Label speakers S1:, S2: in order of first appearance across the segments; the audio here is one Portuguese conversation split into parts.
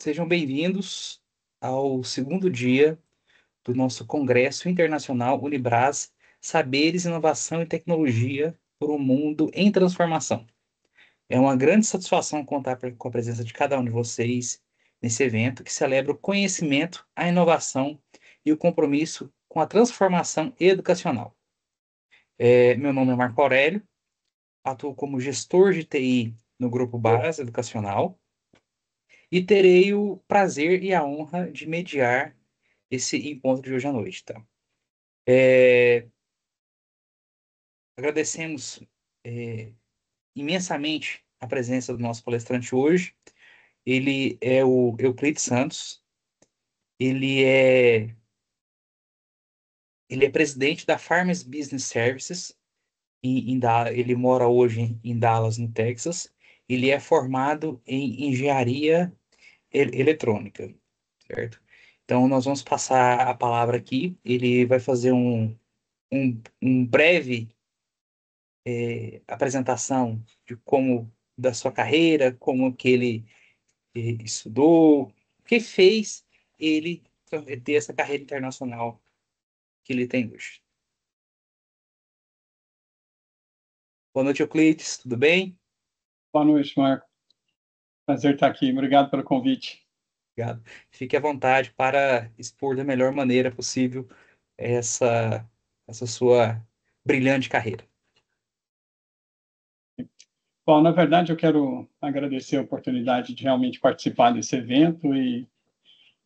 S1: Sejam bem-vindos ao segundo dia do nosso Congresso Internacional Unibras Saberes, Inovação e Tecnologia por um Mundo em Transformação. É uma grande satisfação contar com a presença de cada um de vocês nesse evento que celebra o conhecimento, a inovação e o compromisso com a transformação educacional. Meu nome é Marco Aurélio, atuo como gestor de TI no Grupo Base Educacional e terei o prazer e a honra de mediar esse encontro de hoje à noite, tá? Agradecemos imensamente a presença do nosso palestrante hoje. Ele é o Euclides Santos. Ele é presidente da Farmers Business Services. Ele mora hoje em Dallas, no Texas. Ele é formado em engenharia eletrônica, certo? Então, nós vamos passar a palavra aqui. Ele vai fazer um breve apresentação de como da sua carreira, como que ele estudou, o que fez ele ter essa carreira internacional que ele tem hoje. Boa noite, Euclides, tudo bem?
S2: Boa noite, Marco. Prazer estar aqui. Obrigado pelo convite.
S1: Obrigado. Fique à vontade para expor da melhor maneira possível essa sua brilhante carreira.
S2: Bom, na verdade, eu quero agradecer a oportunidade de realmente participar desse evento e,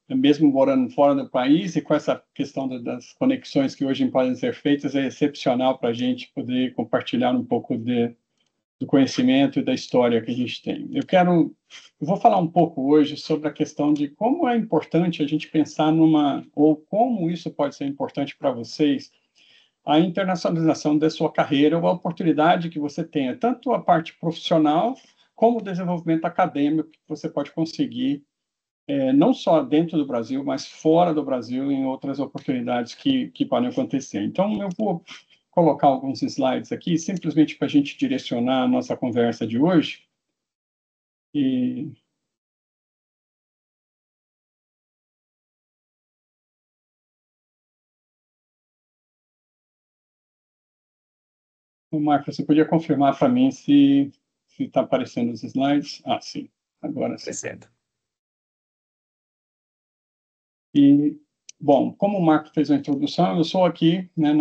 S2: mesmo morando fora do país e com essa questão das conexões que hoje podem ser feitas, é excepcional para a gente poder compartilhar um pouco do conhecimento e da história que a gente tem. Eu vou falar um pouco hoje sobre a questão de como é importante a gente pensar ou como isso pode ser importante para vocês, a internacionalização da sua carreira ou a oportunidade que você tenha, tanto a parte profissional como o desenvolvimento acadêmico que você pode conseguir, não só dentro do Brasil, mas fora do Brasil, em outras oportunidades que podem acontecer. Então, eu vou colocar alguns slides aqui, simplesmente para a gente direcionar a nossa conversa de hoje. E Marco, você podia confirmar para mim se está aparecendo os slides? Ah, sim, agora sim.
S1: Presente.
S2: E, bom, como o Marco fez a introdução, eu sou aqui, né,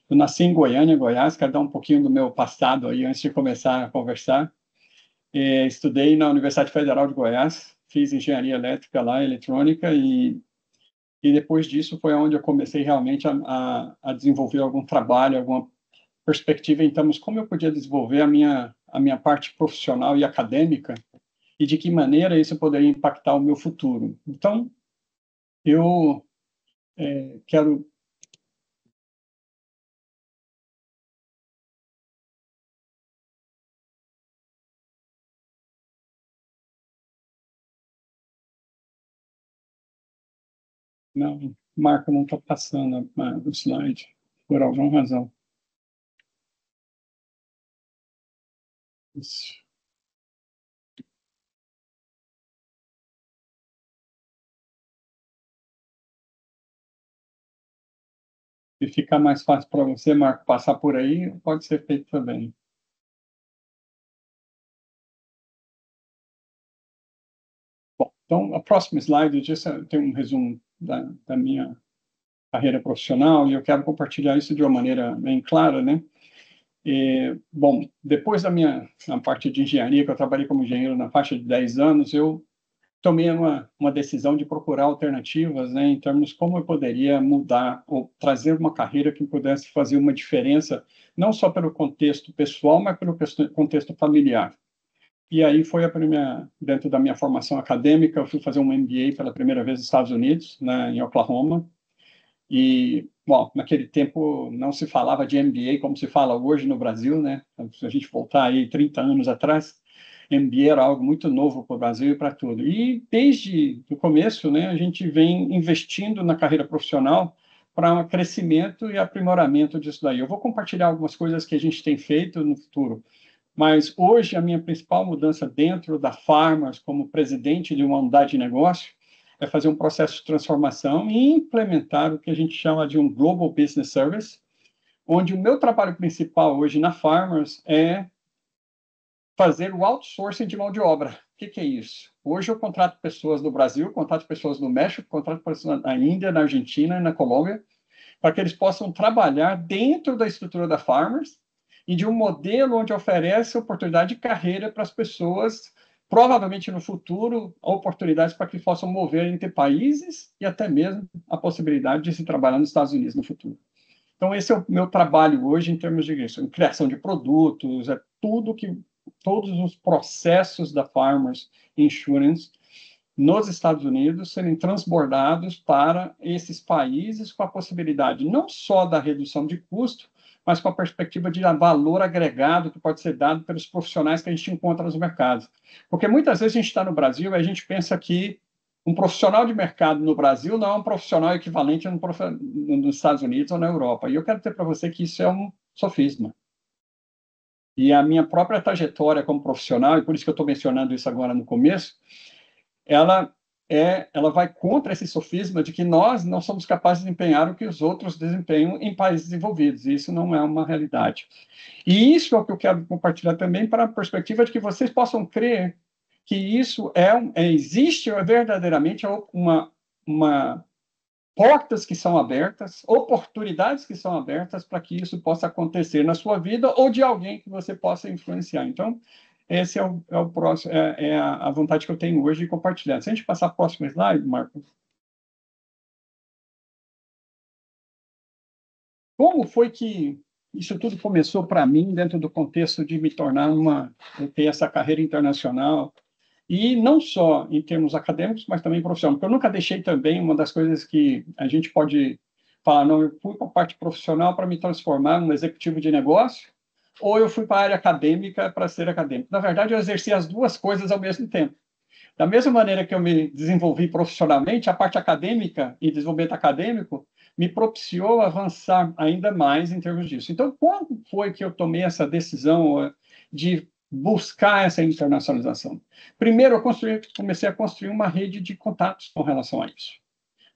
S2: eu nasci em Goiânia, Goiás, quero dar um pouquinho do meu passado aí antes de começar a conversar. Estudei na Universidade Federal de Goiás, fiz engenharia elétrica lá, eletrônica, e depois disso foi onde eu comecei realmente a desenvolver algum trabalho, alguma perspectiva em termos como eu podia desenvolver a minha parte profissional e acadêmica e de que maneira isso poderia impactar o meu futuro. Então, eu quero... Não, Marco, não está passando o slide, por alguma razão. Isso. Se ficar mais fácil para você, Marco, passar por aí, pode ser feito também. Bom, então, a próxima slide tem um resumo da minha carreira profissional e eu quero compartilhar isso de uma maneira bem clara, né? Bom, depois na parte de engenharia, que eu trabalhei como engenheiro na faixa de 10 anos, eu tomei uma decisão de procurar alternativas, né, em termos de como eu poderia mudar ou trazer uma carreira que pudesse fazer uma diferença, não só pelo contexto pessoal, mas pelo contexto familiar. E aí foi dentro da minha formação acadêmica, eu fui fazer um MBA pela primeira vez nos Estados Unidos, né, em Oklahoma. E, bom, naquele tempo não se falava de MBA como se fala hoje no Brasil, né? Se a gente voltar aí 30 anos atrás, MBA era algo muito novo para o Brasil e para tudo. E desde o começo, né, a gente vem investindo na carreira profissional para crescimento e aprimoramento disso daí. Eu vou compartilhar algumas coisas que a gente tem feito no futuro Mas hoje a minha principal mudança dentro da Farmers, como presidente de uma unidade de negócio, é fazer um processo de transformação e implementar o que a gente chama de um Global Business Service, onde o meu trabalho principal hoje na Farmers é fazer o outsourcing de mão de obra. O que é isso? Hoje eu contrato pessoas do Brasil, contrato pessoas do México, contrato pessoas na Índia, na Argentina e na Colômbia, para que eles possam trabalhar dentro da estrutura da Farmers e de um modelo onde oferece oportunidade de carreira para as pessoas, provavelmente no futuro, oportunidades para que possam mover entre países e até mesmo a possibilidade de se trabalhar nos Estados Unidos no futuro. Então, esse é o meu trabalho hoje em termos de isso, em criação de produtos, é todos os processos da Farmers Insurance nos Estados Unidos serem transbordados para esses países com a possibilidade não só da redução de custo, mas com a perspectiva de valor agregado que pode ser dado pelos profissionais que a gente encontra nos mercados. Porque muitas vezes a gente está no Brasil e a gente pensa que um profissional de mercado no Brasil não é um profissional equivalente nos Estados Unidos ou na Europa. E eu quero dizer para você que isso é um sofisma. E a minha própria trajetória como profissional, e por isso que eu estou mencionando isso agora no começo, ela vai contra esse sofisma de que nós não somos capazes de desempenhar o que os outros desempenham em países desenvolvidos. Isso não é uma realidade. E isso é o que eu quero compartilhar também para a perspectiva de que vocês possam crer que isso existe verdadeiramente uma portas que são abertas, oportunidades que são abertas para que isso possa acontecer na sua vida ou de alguém que você possa influenciar. Então, esse é o próximo, é a vontade que eu tenho hoje de compartilhar. Se a gente passar para o próximo slide, Marco. Como foi que isso tudo começou para mim dentro do contexto de me tornar ter essa carreira internacional, e não só em termos acadêmicos, mas também profissional, porque eu nunca deixei também uma das coisas que a gente pode falar, não, eu fui para a parte profissional para me transformar num executivo de negócio, ou eu fui para a área acadêmica para ser acadêmico. Na verdade, eu exerci as duas coisas ao mesmo tempo. Da mesma maneira que eu me desenvolvi profissionalmente, a parte acadêmica e desenvolvimento acadêmico me propiciou avançar ainda mais em termos disso. Então, quando foi que eu tomei essa decisão de buscar essa internacionalização? Primeiro, eu comecei a construir uma rede de contatos com relação a isso.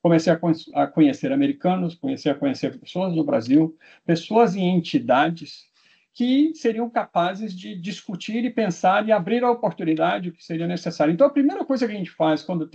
S2: Comecei a conhecer americanos, comecei a conhecer pessoas no Brasil, pessoas e entidades que seriam capazes de discutir e pensar e abrir a oportunidade que seria necessária. Então, a primeira coisa que a gente faz quando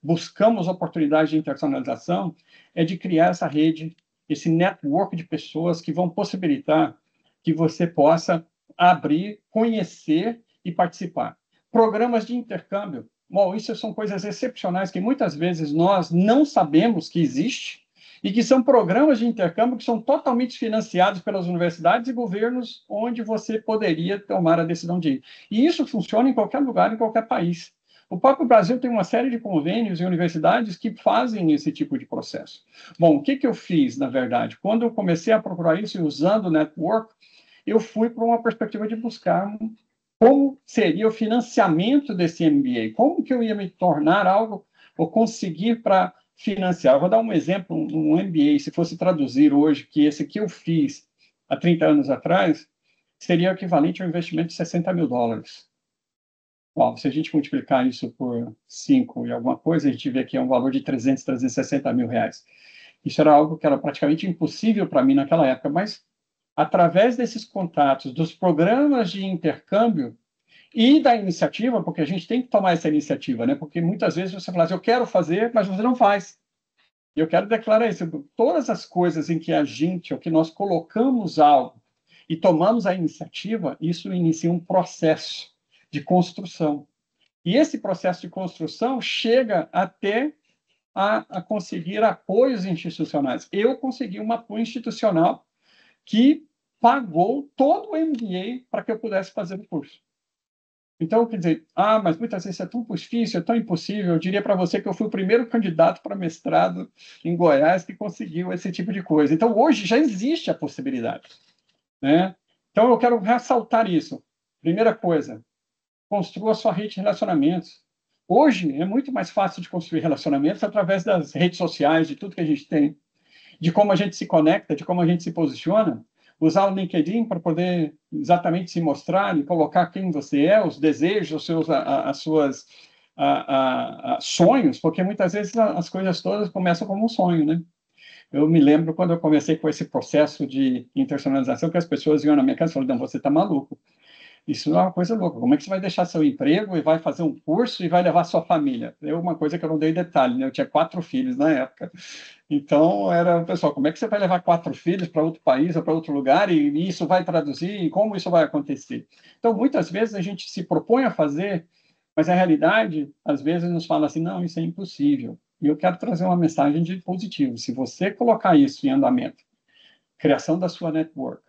S2: buscamos oportunidade de internacionalização é de criar essa rede, esse network de pessoas que vão possibilitar que você possa abrir, conhecer e participar. Programas de intercâmbio. Bom, isso são coisas excepcionais que muitas vezes nós não sabemos que existe e que são programas de intercâmbio que são totalmente financiados pelas universidades e governos onde você poderia tomar a decisão de ir. E isso funciona em qualquer lugar, em qualquer país. O próprio Brasil tem uma série de convênios e universidades que fazem esse tipo de processo. Bom, o que eu fiz, na verdade? Quando eu comecei a procurar isso e usando o network, eu fui para uma perspectiva de buscar como seria o financiamento desse MBA, como que eu ia me tornar algo, ou conseguir para financiar. Eu vou dar um exemplo, um MBA, se fosse traduzir hoje, que esse que eu fiz há 30 anos atrás, seria equivalente a um investimento de US$ 60.000. Bom, se a gente multiplicar isso por 5 e alguma coisa, a gente vê que é um valor de 360 mil reais. Isso era algo que era praticamente impossível para mim naquela época, mas através desses contatos, dos programas de intercâmbio e da iniciativa, porque a gente tem que tomar essa iniciativa, né? Porque muitas vezes você fala assim, eu quero fazer, mas você não faz. E eu quero declarar isso, todas as coisas em que a gente, ou que nós colocamos algo e tomamos a iniciativa, isso inicia um processo de construção. E esse processo de construção chega até a conseguir apoios institucionais. Eu consegui um apoio institucional que pagou todo o MBA para que eu pudesse fazer o curso. Então, quer dizer, mas muitas vezes é tão difícil, é tão impossível. Eu diria para você que eu fui o primeiro candidato para mestrado em Goiás que conseguiu esse tipo de coisa. Então, hoje já existe a possibilidade, né? Então, eu quero ressaltar isso. Primeira coisa, construa a sua rede de relacionamentos. Hoje é muito mais fácil de construir relacionamentos através das redes sociais, de tudo que a gente tem, de como a gente se conecta, de como a gente se posiciona, usar o LinkedIn para poder exatamente se mostrar e colocar quem você é, os desejos, os seus, as suas sonhos, porque muitas vezes as coisas todas começam como um sonho, né? Eu me lembro quando eu comecei com esse processo de internacionalização, que as pessoas iam na minha casa e falaram, não, você está maluco. Isso é uma coisa louca. Como é que você vai deixar seu emprego e vai fazer um curso e vai levar sua família? É uma coisa que eu não dei detalhe, né? Eu tinha 4 filhos na época. Então, era, pessoal, como é que você vai levar 4 filhos para outro país ou para outro lugar e isso vai traduzir e como isso vai acontecer? Então, muitas vezes a gente se propõe a fazer, mas a realidade, às vezes, nos fala assim, não, isso é impossível. E eu quero trazer uma mensagem de positivo. Se você colocar isso em andamento, criação da sua network,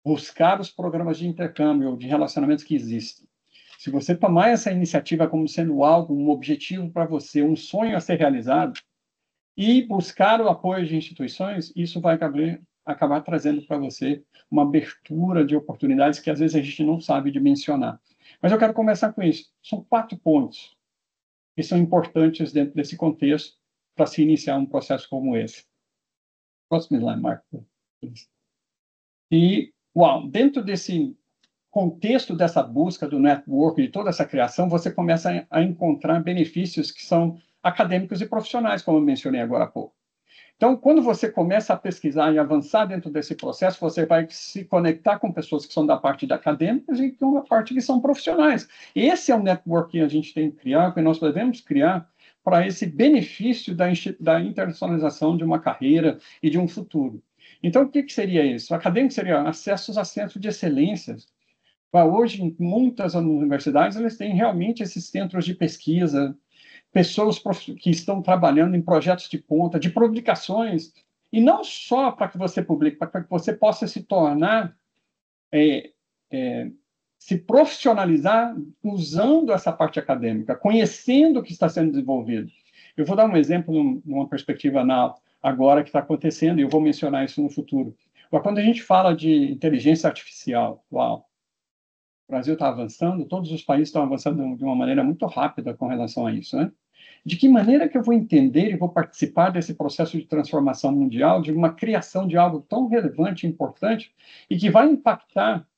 S2: buscar os programas de intercâmbio ou de relacionamentos que existem. Se você tomar essa iniciativa como sendo algo, um objetivo para você, um sonho a ser realizado, e buscar o apoio de instituições, isso vai acabar trazendo para você uma abertura de oportunidades que às vezes a gente não sabe dimensionar. Mas eu quero começar com isso. São 4 pontos que são importantes dentro desse contexto para se iniciar um processo como esse. Próximo slide, Marco. E, uau, dentro desse contexto dessa busca do network, de toda essa criação, você começa a encontrar benefícios que são acadêmicos e profissionais, como eu mencionei agora há pouco. Então, quando você começa a pesquisar e avançar dentro desse processo, você vai se conectar com pessoas que são da parte da acadêmica e com a parte que são profissionais. Esse é o network que a gente tem que criar, que nós devemos criar para esse benefício da internacionalização de uma carreira e de um futuro. Então, o que seria isso? O acadêmico seria acessos a centros de excelência. Hoje, em muitas universidades, eles têm realmente esses centros de pesquisa, pessoas que estão trabalhando em projetos de ponta, de publicações, e não só para que você publique, para que você possa se tornar, se profissionalizar usando essa parte acadêmica, conhecendo o que está sendo desenvolvido. Eu vou dar um exemplo numa perspectiva agora que está acontecendo, e eu vou mencionar isso no futuro. Quando a gente fala de inteligência artificial, uau, o Brasil está avançando, todos os países estão avançando de uma maneira muito rápida com relação a isso, né? De que maneira que eu vou entender e vou participar desse processo de transformação mundial, de uma criação de algo tão relevante e importante e que vai impactar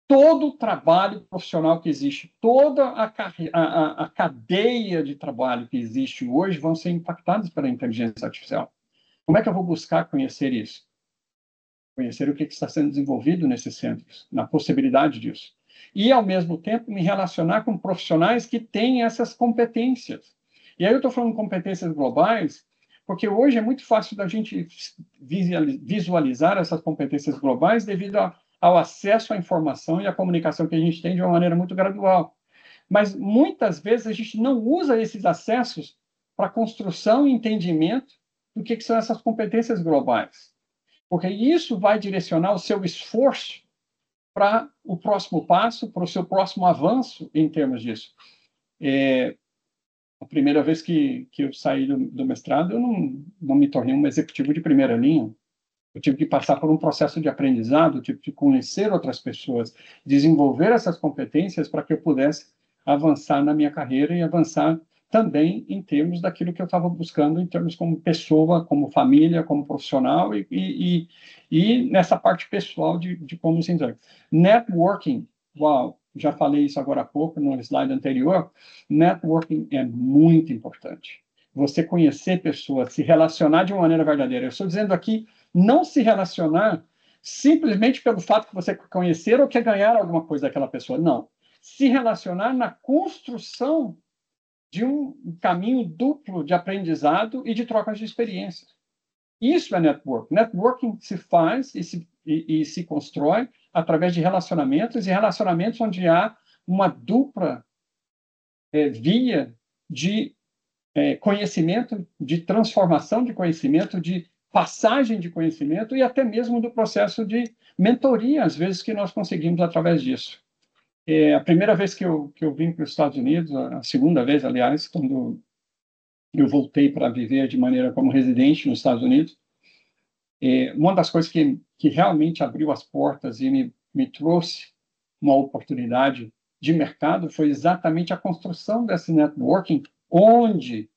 S2: todo o trabalho profissional que existe, toda a cadeia de trabalho que existe hoje vão ser impactados pela inteligência artificial. Como é que eu vou buscar conhecer isso? Conhecer o que está sendo desenvolvido nesses centros, na possibilidade disso. E, ao mesmo tempo, me relacionar com profissionais que têm essas competências. E aí eu estou falando de competências globais, porque hoje é muito fácil da gente visualizar essas competências globais devido ao acesso à informação e à comunicação que a gente tem de uma maneira muito gradual. Mas, muitas vezes, a gente não usa esses acessos para construção e entendimento do que são essas competências globais. Porque isso vai direcionar o seu esforço para o próximo passo, para o seu próximo avanço em termos disso. A primeira vez que eu saí do mestrado, eu não me tornei um executivo de primeira linha. Eu tive que passar por um processo de aprendizado, tive que conhecer outras pessoas, desenvolver essas competências para que eu pudesse avançar na minha carreira e avançar também em termos daquilo que eu estava buscando, em termos como pessoa, como família, como profissional e nessa parte pessoal de como se entrega. Networking, uau, já falei isso agora há pouco no slide anterior, networking é muito importante. Você conhecer pessoas, se relacionar de uma maneira verdadeira. Eu estou dizendo aqui não se relacionar simplesmente pelo fato que você conhecer ou quer ganhar alguma coisa daquela pessoa. Não. Se relacionar na construção de um caminho duplo de aprendizado e de trocas de experiências. Isso é network. Networking se faz e se constrói através de relacionamentos, e relacionamentos onde há uma dupla via de conhecimento, de transformação de conhecimento, de passagem de conhecimento e até mesmo do processo de mentoria, às vezes, que nós conseguimos através disso. A primeira vez que eu vim para os Estados Unidos, a segunda vez, aliás, quando eu voltei para viver de maneira como residente nos Estados Unidos, uma das coisas que realmente abriu as portas e me trouxe uma oportunidade de mercado foi exatamente a construção desse networking, onde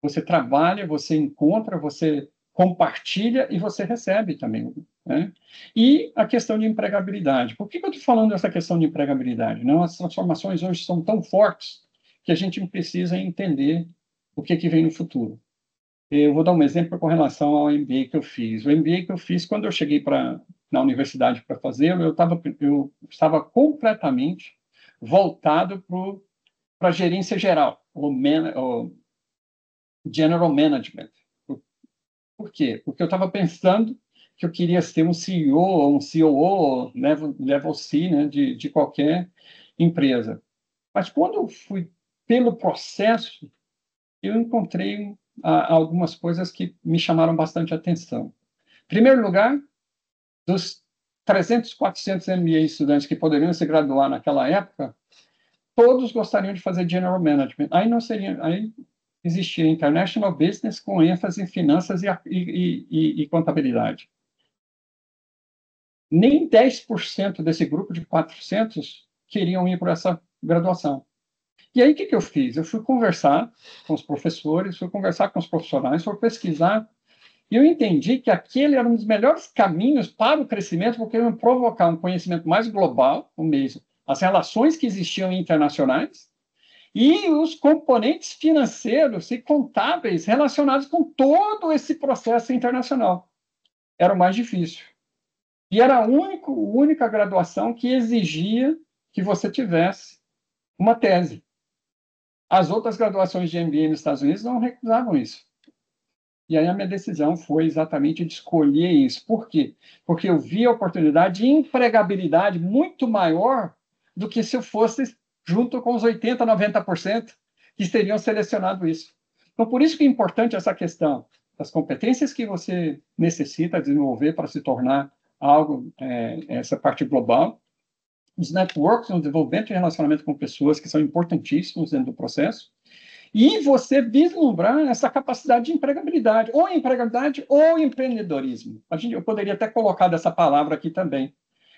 S2: você trabalha, você encontra, você compartilha e você recebe também. né? E a questão de empregabilidade. Por que eu estou falando dessa questão de empregabilidade? Não, as transformações hoje são tão fortes que a gente precisa entender o que vem no futuro. Eu vou dar um exemplo com relação ao MBA que eu fiz. O MBA que eu fiz, quando eu cheguei na universidade para fazê-lo, eu estava completamente voltado para a gerência geral, o general management. Por quê? Porque eu estava pensando que eu queria ser um CEO ou um COO, level C, né, de qualquer empresa. Mas quando eu fui pelo processo, eu encontrei algumas coisas que me chamaram bastante atenção. Em primeiro lugar, dos 300, 400 MBA estudantes que poderiam se graduar naquela época, todos gostariam de fazer General Management. Aí existia International Business com ênfase em finanças e contabilidade. Nem 10% desse grupo de 400 queriam ir para essa graduação. E aí, o que eu fiz? Eu fui conversar com os professores, fui conversar com os profissionais, fui pesquisar, e eu entendi que aquele era um dos melhores caminhos para o crescimento, porque iam provocar um conhecimento mais global, o mesmo, as relações que existiam internacionais, e os componentes financeiros e contábeis relacionados com todo esse processo internacional. Era o mais difícil. E era a única graduação que exigia que você tivesse uma tese. As outras graduações de MBA nos Estados Unidos não recusavam isso. E aí a minha decisão foi exatamente de escolher isso. Por quê? Porque eu vi a oportunidade de empregabilidade muito maior do que se eu fosse junto com os 80%, 90% que teriam selecionado isso. Então, por isso que é importante essa questão das competências que você necessita desenvolver para se tornar algo, essa parte global, os networks, o desenvolvimento de relacionamento com pessoas que são importantíssimos dentro do processo, e você vislumbrar essa capacidade de empregabilidade ou empreendedorismo. Eu poderia até colocar dessa palavra aqui também.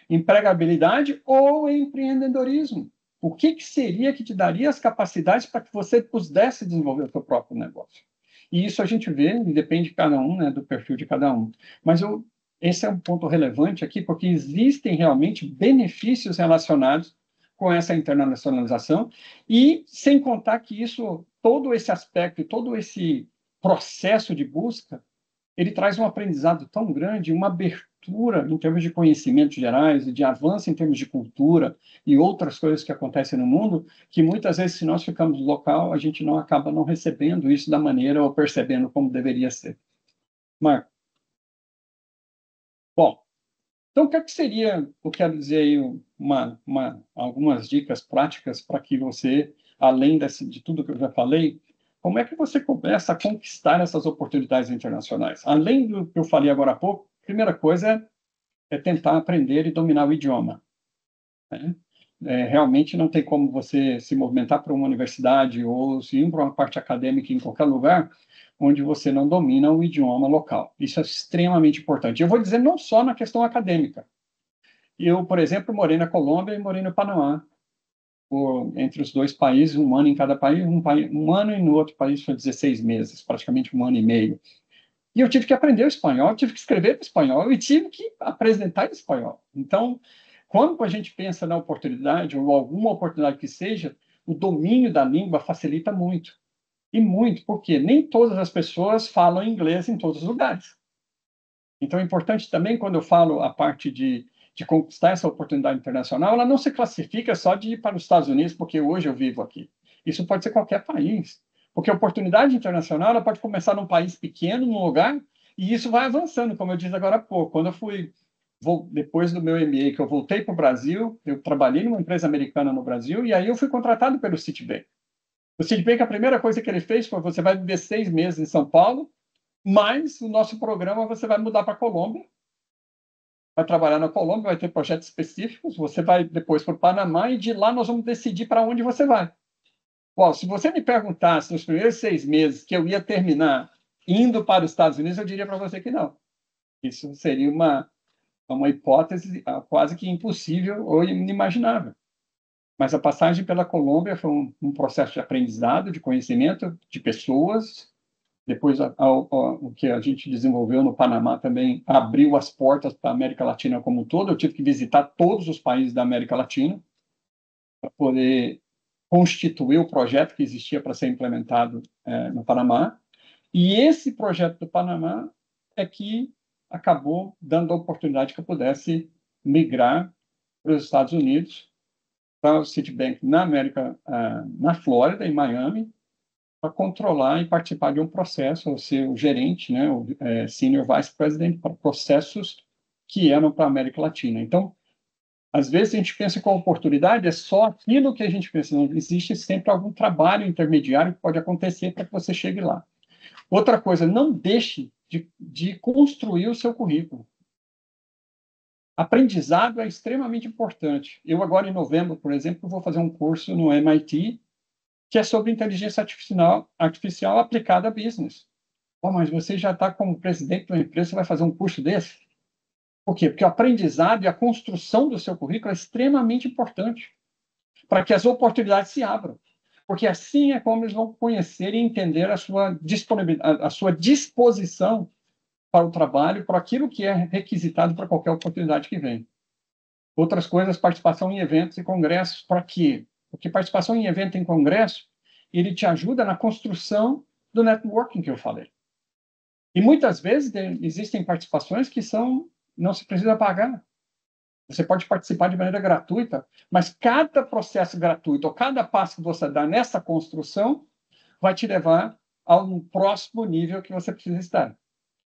S2: Empregabilidade ou empreendedorismo. O que seria que te daria as capacidades para que você pudesse desenvolver o seu próprio negócio? E isso a gente vê, e depende de cada um, né, do perfil de cada um. Mas esse é um ponto relevante aqui, porque existem realmente benefícios relacionados com essa internacionalização, e sem contar que todo esse aspecto, todo esse processo de busca, ele traz um aprendizado tão grande, uma abertura em termos de conhecimentos gerais, de avanço em termos de cultura e outras coisas que acontecem no mundo, que muitas vezes, se nós ficamos no local, a gente não acaba não recebendo isso da maneira ou percebendo como deveria ser. Marco. Bom, então o que seria, eu quero dizer aí, algumas dicas práticas para que você, além de tudo que eu já falei, como é que você começa a conquistar essas oportunidades internacionais? Além do que eu falei agora há pouco, a primeira coisa é tentar aprender e dominar o idioma, né? Realmente não tem como você se movimentar para uma universidade ou se ir para uma parte acadêmica em qualquer lugar onde você não domina o idioma local. Isso é extremamente importante. Eu vou dizer não só na questão acadêmica. Eu, por exemplo, morei na Colômbia e morei no Panamá, entre os dois países, um ano em cada país, um ano e no outro país foi 16 meses, praticamente um ano e meio. E eu tive que aprender o espanhol, tive que escrever em espanhol e tive que apresentar em espanhol. Então, quando a gente pensa na oportunidade, ou alguma oportunidade que seja, o domínio da língua facilita muito. E muito, porque nem todas as pessoas falam inglês em todos os lugares. Então, é importante também, quando eu falo a parte de conquistar essa oportunidade internacional, ela não se classifica só de ir para os Estados Unidos, porque hoje eu vivo aqui. Isso pode ser qualquer país. Porque a oportunidade internacional ela pode começar num país pequeno, num lugar, e isso vai avançando, como eu disse agora há pouco. Quando depois do meu MBA, que eu voltei para o Brasil, eu trabalhei numa empresa americana no Brasil, e aí eu fui contratado pelo Citibank. O Citibank, a primeira coisa que ele fez foi: você vai viver 6 meses em São Paulo, mas o nosso programa você vai mudar para a Colômbia, vai trabalhar na Colômbia, vai ter projetos específicos, você vai depois para o Panamá, e de lá nós vamos decidir para onde você vai. Bom, se você me perguntasse nos primeiros 6 meses que eu ia terminar indo para os Estados Unidos, eu diria para você que não. Isso seria uma hipótese quase que impossível ou inimaginável. Mas a passagem pela Colômbia foi um processo de aprendizado, de conhecimento de pessoas, Depois, o que a gente desenvolveu no Panamá também abriu as portas para a América Latina como um todo. Eu tive que visitar todos os países da América Latina para poder constituir o projeto que existia para ser implementado no Panamá. E esse projeto do Panamá é que acabou dando a oportunidade que eu pudesse migrar para os Estados Unidos, para o Citibank na América, na Flórida, em Miami, para controlar e participar de um processo, ou ser o gerente, né, o Senior Vice President, para processos que eram para a América Latina. Então, às vezes a gente pensa com oportunidade, é só aquilo que a gente pensa, não existe sempre algum trabalho intermediário que pode acontecer para que você chegue lá. Outra coisa, não deixe de construir o seu currículo. Aprendizado é extremamente importante. Eu agora, em novembro, por exemplo, vou fazer um curso no MIT que é sobre inteligência artificial aplicada a business. Oh, mas você já está como presidente de uma empresa, você vai fazer um curso desse? Por quê? Porque o aprendizado e a construção do seu currículo é extremamente importante para que as oportunidades se abram. Porque assim é como eles vão conhecer e entender a sua disponibilidade, a sua disposição para o trabalho, para aquilo que é requisitado para qualquer oportunidade que vem. Outras coisas, participação em eventos e congressos, para quê? Porque participação em evento e em congresso, ele te ajuda na construção do networking que eu falei. E muitas vezes existem participações que não se precisa pagar. Você pode participar de maneira gratuita, mas cada processo gratuito, ou cada passo que você dá nessa construção, vai te levar ao próximo nível que você precisa estar.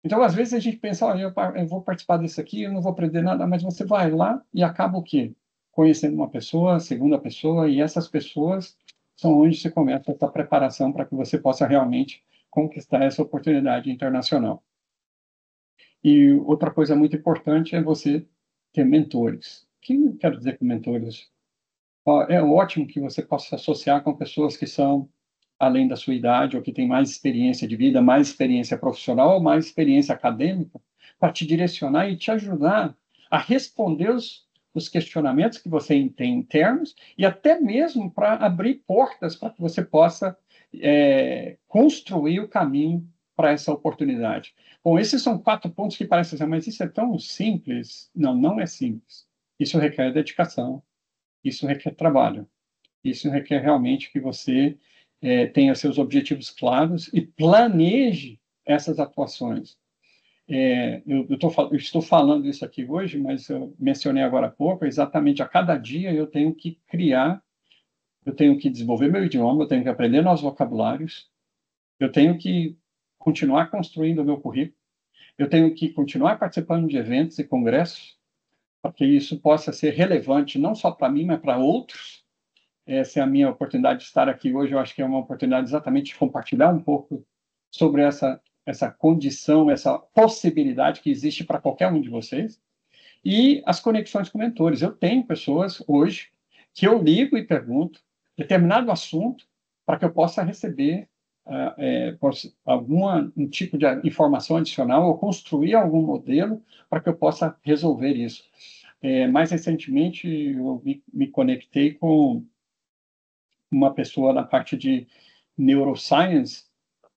S2: Então, às vezes, a gente pensa, olha, eu vou participar disso aqui, eu não vou aprender nada, mas você vai lá e acaba o quê? Conhecendo uma pessoa, segunda pessoa, e essas pessoas são onde você começa essa preparação para que você possa realmente conquistar essa oportunidade internacional. E outra coisa muito importante é você ter mentores. O que eu quero dizer com mentores? É ótimo que você possa se associar com pessoas que são além da sua idade, ou que têm mais experiência de vida, mais experiência profissional, ou mais experiência acadêmica, para te direcionar e te ajudar a responder os questionamentos que você tem internos e até mesmo para abrir portas para que você possa construir o caminho para essa oportunidade. Bom, esses são 4 pontos que parecem dizer, mas isso é tão simples. Não, não é simples. Isso requer dedicação, isso requer trabalho, isso requer realmente que você tenha seus objetivos claros e planeje essas atuações. Eu estou falando isso aqui hoje, mas eu mencionei agora há pouco, exatamente a cada dia eu tenho que criar, eu tenho que desenvolver meu idioma, eu tenho que aprender novos vocabulários, eu tenho que continuar construindo o meu currículo, eu tenho que continuar participando de eventos e congressos, para que isso possa ser relevante não só para mim, mas para outros. Essa é a minha oportunidade de estar aqui hoje. Eu acho que é uma oportunidade exatamente de compartilhar um pouco sobre essa condição, essa possibilidade que existe para qualquer um de vocês. E as conexões com mentores. Eu tenho pessoas hoje que eu ligo e pergunto determinado assunto para que eu possa receber um tipo de informação adicional ou construir algum modelo para que eu possa resolver isso. Mais recentemente, eu me conectei com uma pessoa na parte de neuroscience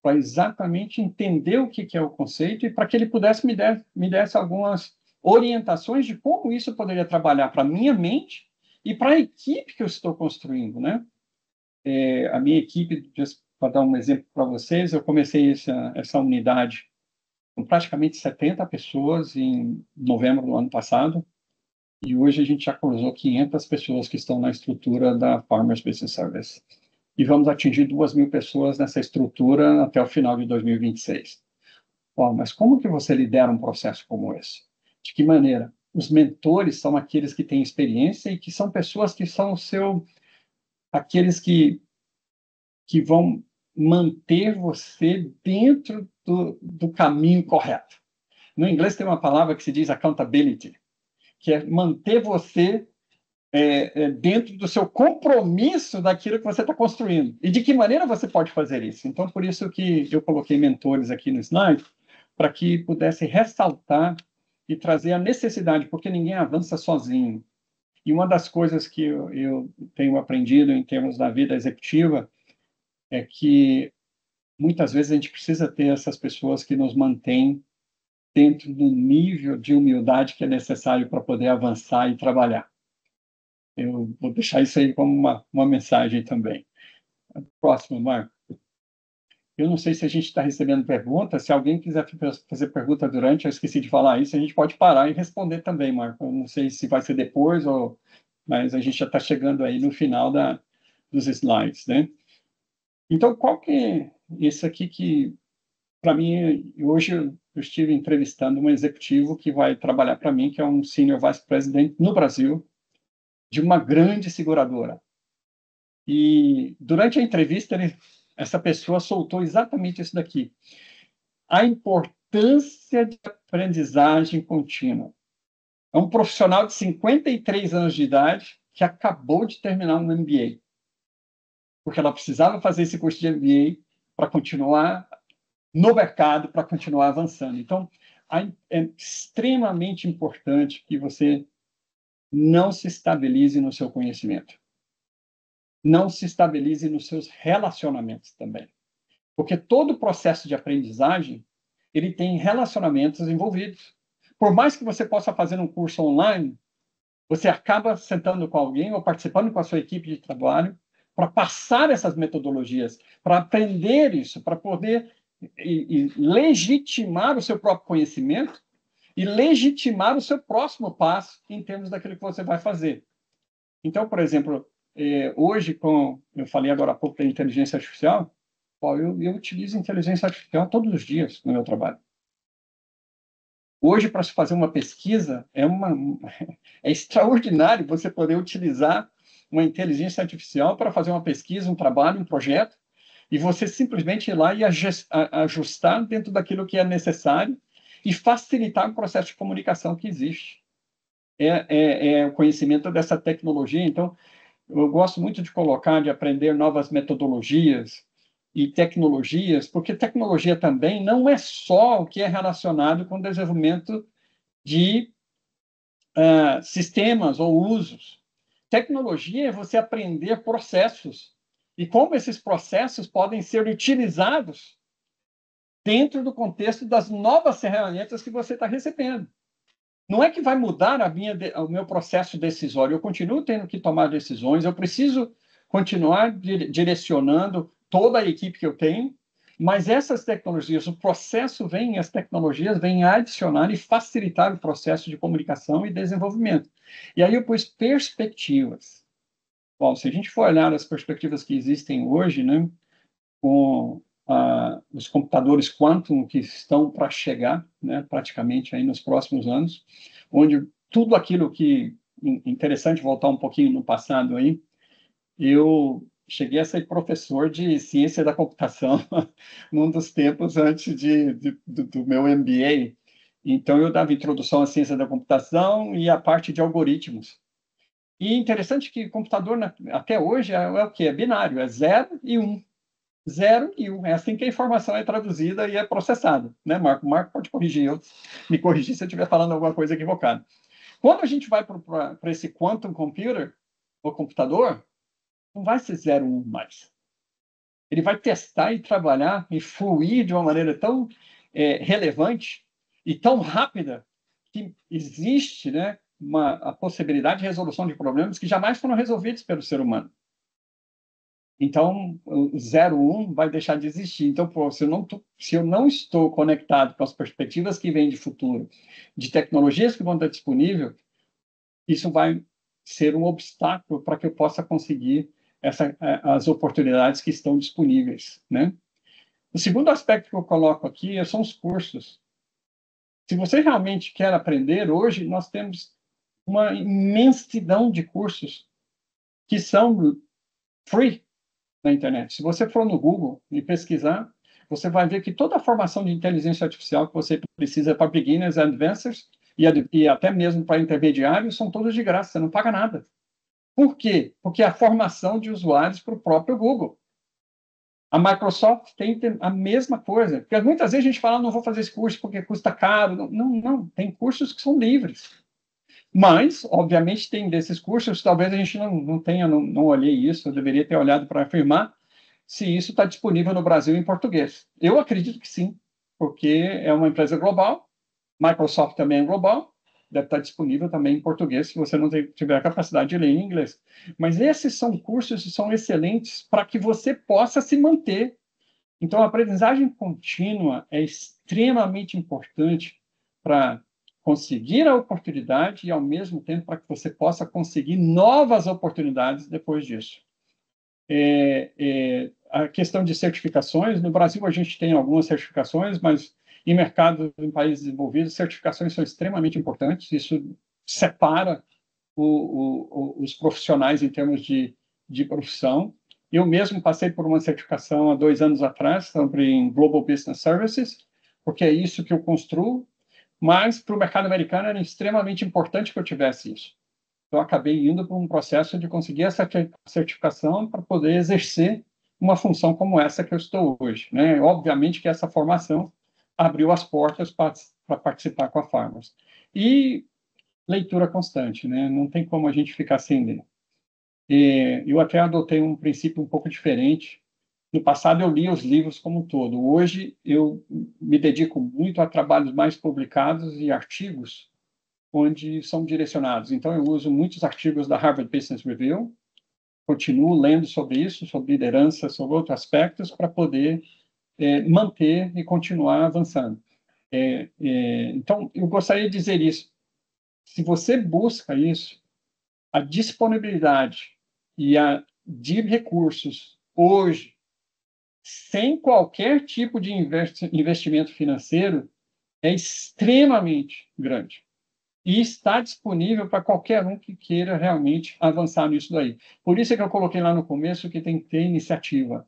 S2: para exatamente entender o que é o conceito e para que ele pudesse me desse algumas orientações de como isso poderia trabalhar para a minha mente e para a equipe que eu estou construindo, né? A minha equipe, para dar um exemplo para vocês, eu comecei essa unidade com praticamente 70 pessoas em novembro do ano passado, e hoje a gente já cruzou 500 pessoas que estão na estrutura da Farmers Business Service. E vamos atingir 2.000 pessoas nessa estrutura até o final de 2026. Bom, mas como que você lidera um processo como esse? De que maneira? Os mentores são aqueles que têm experiência e que são pessoas que são aqueles que vão manter você dentro do caminho correto. No inglês tem uma palavra que se diz accountability, que é manter você dentro do seu compromisso daquilo que você está construindo. E de que maneira você pode fazer isso? Então, por isso que eu coloquei mentores aqui no slide, para que pudesse ressaltar e trazer a necessidade, porque ninguém avança sozinho. E uma das coisas que eu tenho aprendido em termos da vida executiva é que muitas vezes a gente precisa ter essas pessoas que nos mantêm dentro do nível de humildade que é necessário para poder avançar e trabalhar. Eu vou deixar isso aí como uma mensagem também. Próximo, Marco. Eu não sei se a gente está recebendo perguntas. Se alguém quiser fazer pergunta durante, eu esqueci de falar isso, a gente pode parar e responder também, Marco. Eu não sei se vai ser depois, mas a gente já está chegando aí no final dos slides, né? Então, qual que é isso aqui que, para mim, hoje eu estive entrevistando um executivo que vai trabalhar para mim, que é um Senior Vice President no Brasil, de uma grande seguradora. E durante a entrevista, essa pessoa soltou exatamente isso daqui. A importância de aprendizagem contínua. É um profissional de 53 anos de idade que acabou de terminar um MBA, porque ela precisava fazer esse curso de MBA para continuar no mercado, para continuar avançando. Então, é extremamente importante que você não se estabilize no seu conhecimento. Não se estabilize nos seus relacionamentos também. Porque todo o processo de aprendizagem, ele tem relacionamentos envolvidos. Por mais que você possa fazer um curso online, você acaba sentando com alguém ou participando com a sua equipe de trabalho para passar essas metodologias, para aprender isso, para poder e legitimar o seu próprio conhecimento e legitimar o seu próximo passo em termos daquilo que você vai fazer. Então, por exemplo, hoje, eu falei agora há pouco da inteligência artificial, eu utilizo inteligência artificial todos os dias no meu trabalho. Hoje, para se fazer uma pesquisa, é extraordinário você poder utilizar uma inteligência artificial para fazer uma pesquisa, um trabalho, um projeto, e você simplesmente ir lá e ajustar dentro daquilo que é necessário e facilitar o processo de comunicação que existe. É o conhecimento dessa tecnologia. Então, eu gosto muito de colocar, de aprender novas metodologias e tecnologias, porque tecnologia também não é só o que é relacionado com o desenvolvimento de sistemas ou usos. Tecnologia é você aprender processos e como esses processos podem ser utilizados dentro do contexto das novas ferramentas que você está recebendo. Não é que vai mudar o meu processo decisório. Eu continuo tendo que tomar decisões, eu preciso continuar direcionando toda a equipe que eu tenho, mas essas tecnologias, o processo vem, as tecnologias vêm adicionar e facilitar o processo de comunicação e desenvolvimento. E aí eu pus perspectivas. Bom, se a gente for olhar as perspectivas que existem hoje, né, com os computadores quantum que estão para chegar, né, praticamente aí nos próximos anos, onde tudo aquilo que interessante voltar um pouquinho no passado aí, eu cheguei a ser professor de ciência da computação num dos tempos antes do meu MBA. Então eu dava introdução à ciência da computação e a parte de algoritmos. E interessante que computador até hoje é o quê? É binário, é 0 e 1. 0 e 1. É assim que a informação é traduzida e é processada, né, Marco? O Marco pode me corrigir se eu estiver falando alguma coisa equivocada. Quando a gente vai para esse quantum computer, o computador, não vai ser 0, 1 mais. Ele vai testar e trabalhar e fluir de uma maneira tão relevante e tão rápida que existe, né, a possibilidade de resolução de problemas que jamais foram resolvidos pelo ser humano. Então, o 0,1 vai deixar de existir. Então, pô, se eu não estou conectado com as perspectivas que vêm de futuro, de tecnologias que vão estar disponíveis, isso vai ser um obstáculo para que eu possa conseguir as oportunidades que estão disponíveis, né? O segundo aspecto que eu coloco aqui são os cursos. Se você realmente quer aprender, hoje nós temos uma imensidão de cursos que são free, na internet. Se você for no Google e pesquisar, você vai ver que toda a formação de inteligência artificial que você precisa para beginners, advanced e até mesmo para intermediários são todos de graça, você não paga nada. Por quê? Porque a formação de usuários para o próprio Google. A Microsoft tem a mesma coisa. Porque muitas vezes a gente fala, não vou fazer esse curso porque custa caro. Não. Tem cursos que são livres. Mas, obviamente, tem desses cursos, talvez a gente não tenha, não olhei isso, eu deveria ter olhado para afirmar, se isso está disponível no Brasil em português. Eu acredito que sim, porque é uma empresa global, Microsoft também é global, deve estar disponível também em português, se você não tiver a capacidade de ler em inglês. Mas esses são cursos que são excelentes para que você possa se manter. Então, a aprendizagem contínua é extremamente importante para conseguir a oportunidade e, ao mesmo tempo, para que você possa conseguir novas oportunidades depois disso. A questão de certificações, no Brasil a gente tem algumas certificações, mas em mercados em países desenvolvidos, certificações são extremamente importantes, isso separa os profissionais em termos de profissão. Eu mesmo passei por uma certificação há 2 anos atrás sobre Global Business Services, porque é isso que eu construo, mas para o mercado americano era extremamente importante que eu tivesse isso. Então, acabei indo para um processo de conseguir essa certificação para poder exercer uma função como essa que eu estou hoje, né? Obviamente que essa formação abriu as portas para participar com a Farmers. E leitura constante, né? Não tem como a gente ficar sem ler. Eu até adotei um princípio um pouco diferente. No passado, eu lia os livros como um todo. Hoje, eu me dedico muito a trabalhos mais publicados e artigos onde são direcionados. Então, eu uso muitos artigos da Harvard Business Review, continuo lendo sobre isso, sobre liderança, sobre outros aspectos, para poder manter e continuar avançando. Então, eu gostaria de dizer isso. Se você busca isso, a disponibilidade de recursos hoje, sem qualquer tipo de investimento financeiro, é extremamente grande. E está disponível para qualquer um que queira realmente avançar nisso daí. Por isso é que eu coloquei lá no começo que tem que ter iniciativa.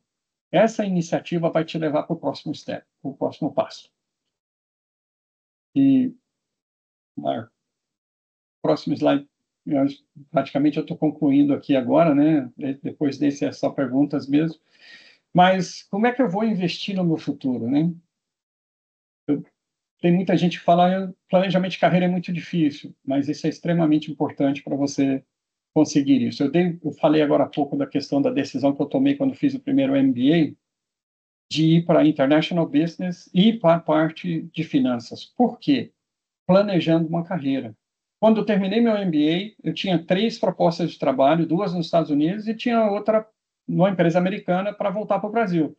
S2: Essa iniciativa vai te levar para o próximo step, para o próximo passo. E, Marco, próximo slide. Praticamente eu estou concluindo aqui agora, né? Depois desse é só perguntas mesmo. Mas como é que eu vou investir no meu futuro, né? Tem muita gente que fala planejamento de carreira é muito difícil, mas isso é extremamente importante para você conseguir isso. Eu falei agora há pouco da questão da decisão que eu tomei quando fiz o primeiro MBA, de ir para International Business e para a parte de finanças. Por quê? Planejando uma carreira. Quando eu terminei meu MBA, eu tinha 3 propostas de trabalho, 2 nos Estados Unidos e tinha outra numa empresa americana para voltar para o Brasil.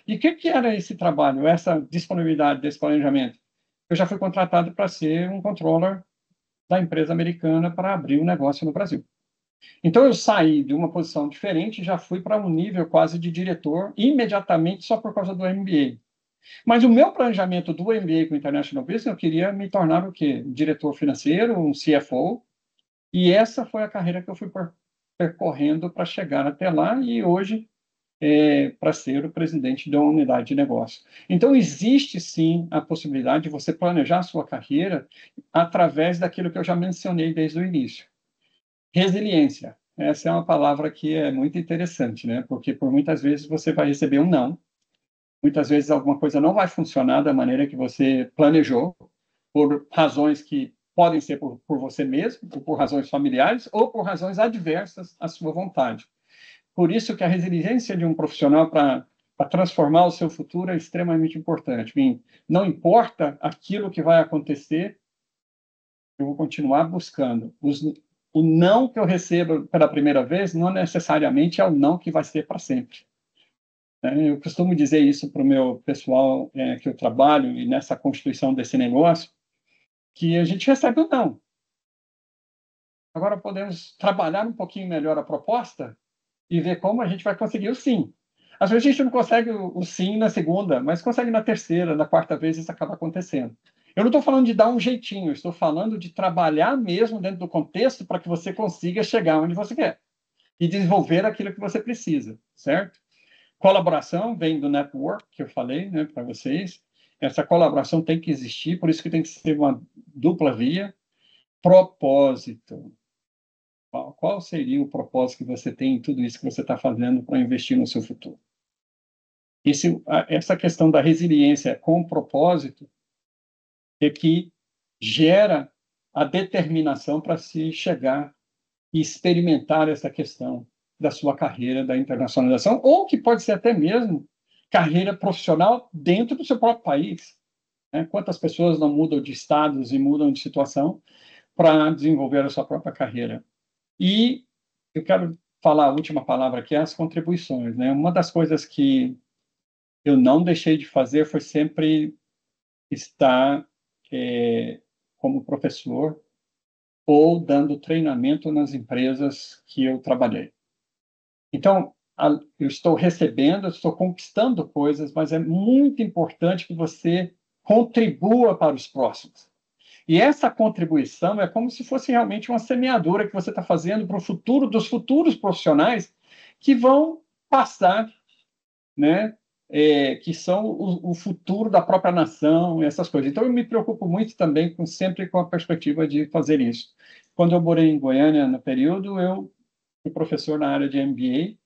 S2: E o que era esse trabalho, essa disponibilidade desse planejamento? Eu já fui contratado para ser um controller da empresa americana para abrir um negócio no Brasil. Então, eu saí de uma posição diferente e já fui para um nível quase de diretor imediatamente só por causa do MBA. Mas o meu planejamento do MBA com International Business, eu queria me tornar o quê? Diretor financeiro, um CFO, e essa foi a carreira que eu fui percorrendo para chegar até lá e hoje para ser o presidente da unidade de negócio. Então, existe sim a possibilidade de você planejar a sua carreira através daquilo que eu já mencionei desde o início. Resiliência. Essa é uma palavra que é muito interessante, né? Porque por muitas vezes você vai receber um não, muitas vezes alguma coisa não vai funcionar da maneira que você planejou, por razões que podem ser por você mesmo, ou por razões familiares, ou por razões adversas à sua vontade. Por isso que a resiliência de um profissional para transformar o seu futuro é extremamente importante. Não importa aquilo que vai acontecer, eu vou continuar buscando. O não que eu recebo pela primeira vez não necessariamente é o não que vai ser para sempre. Eu costumo dizer isso para o meu pessoal que eu trabalho e nessa constituição desse negócio, que a gente recebe o não. Agora podemos trabalhar um pouquinho melhor a proposta e ver como a gente vai conseguir o sim. Às vezes a gente não consegue o sim na segunda, mas consegue na terceira, na quarta vez, isso acaba acontecendo. Eu não estou falando de dar um jeitinho, estou falando de trabalhar mesmo dentro do contexto para que você consiga chegar onde você quer e desenvolver aquilo que você precisa, certo? Colaboração vem do network, que eu falei, né, para vocês. Essa colaboração tem que existir, por isso que tem que ser uma dupla via. Propósito. Qual seria o propósito que você tem em tudo isso que você está fazendo para investir no seu futuro? Essa questão da resiliência com propósito é que gera a determinação para se chegar e experimentar essa questão da sua carreira da internacionalização, ou que pode ser até mesmo carreira profissional dentro do seu próprio país. Né? Quantas pessoas não mudam de estados e mudam de situação para desenvolver a sua própria carreira? E eu quero falar a última palavra, que é as contribuições. Né? Uma das coisas que eu não deixei de fazer foi sempre estar como professor ou dando treinamento nas empresas que eu trabalhei. Então, eu estou recebendo, eu estou conquistando coisas, mas é muito importante que você contribua para os próximos. E essa contribuição é como se fosse realmente uma semeadura que você está fazendo para o futuro dos futuros profissionais que vão passar, né? Que são o futuro da própria nação, essas coisas. Então, eu me preocupo muito também, sempre com a perspectiva de fazer isso. Quando eu morei em Goiânia, no período, eu fui professor na área de MBA,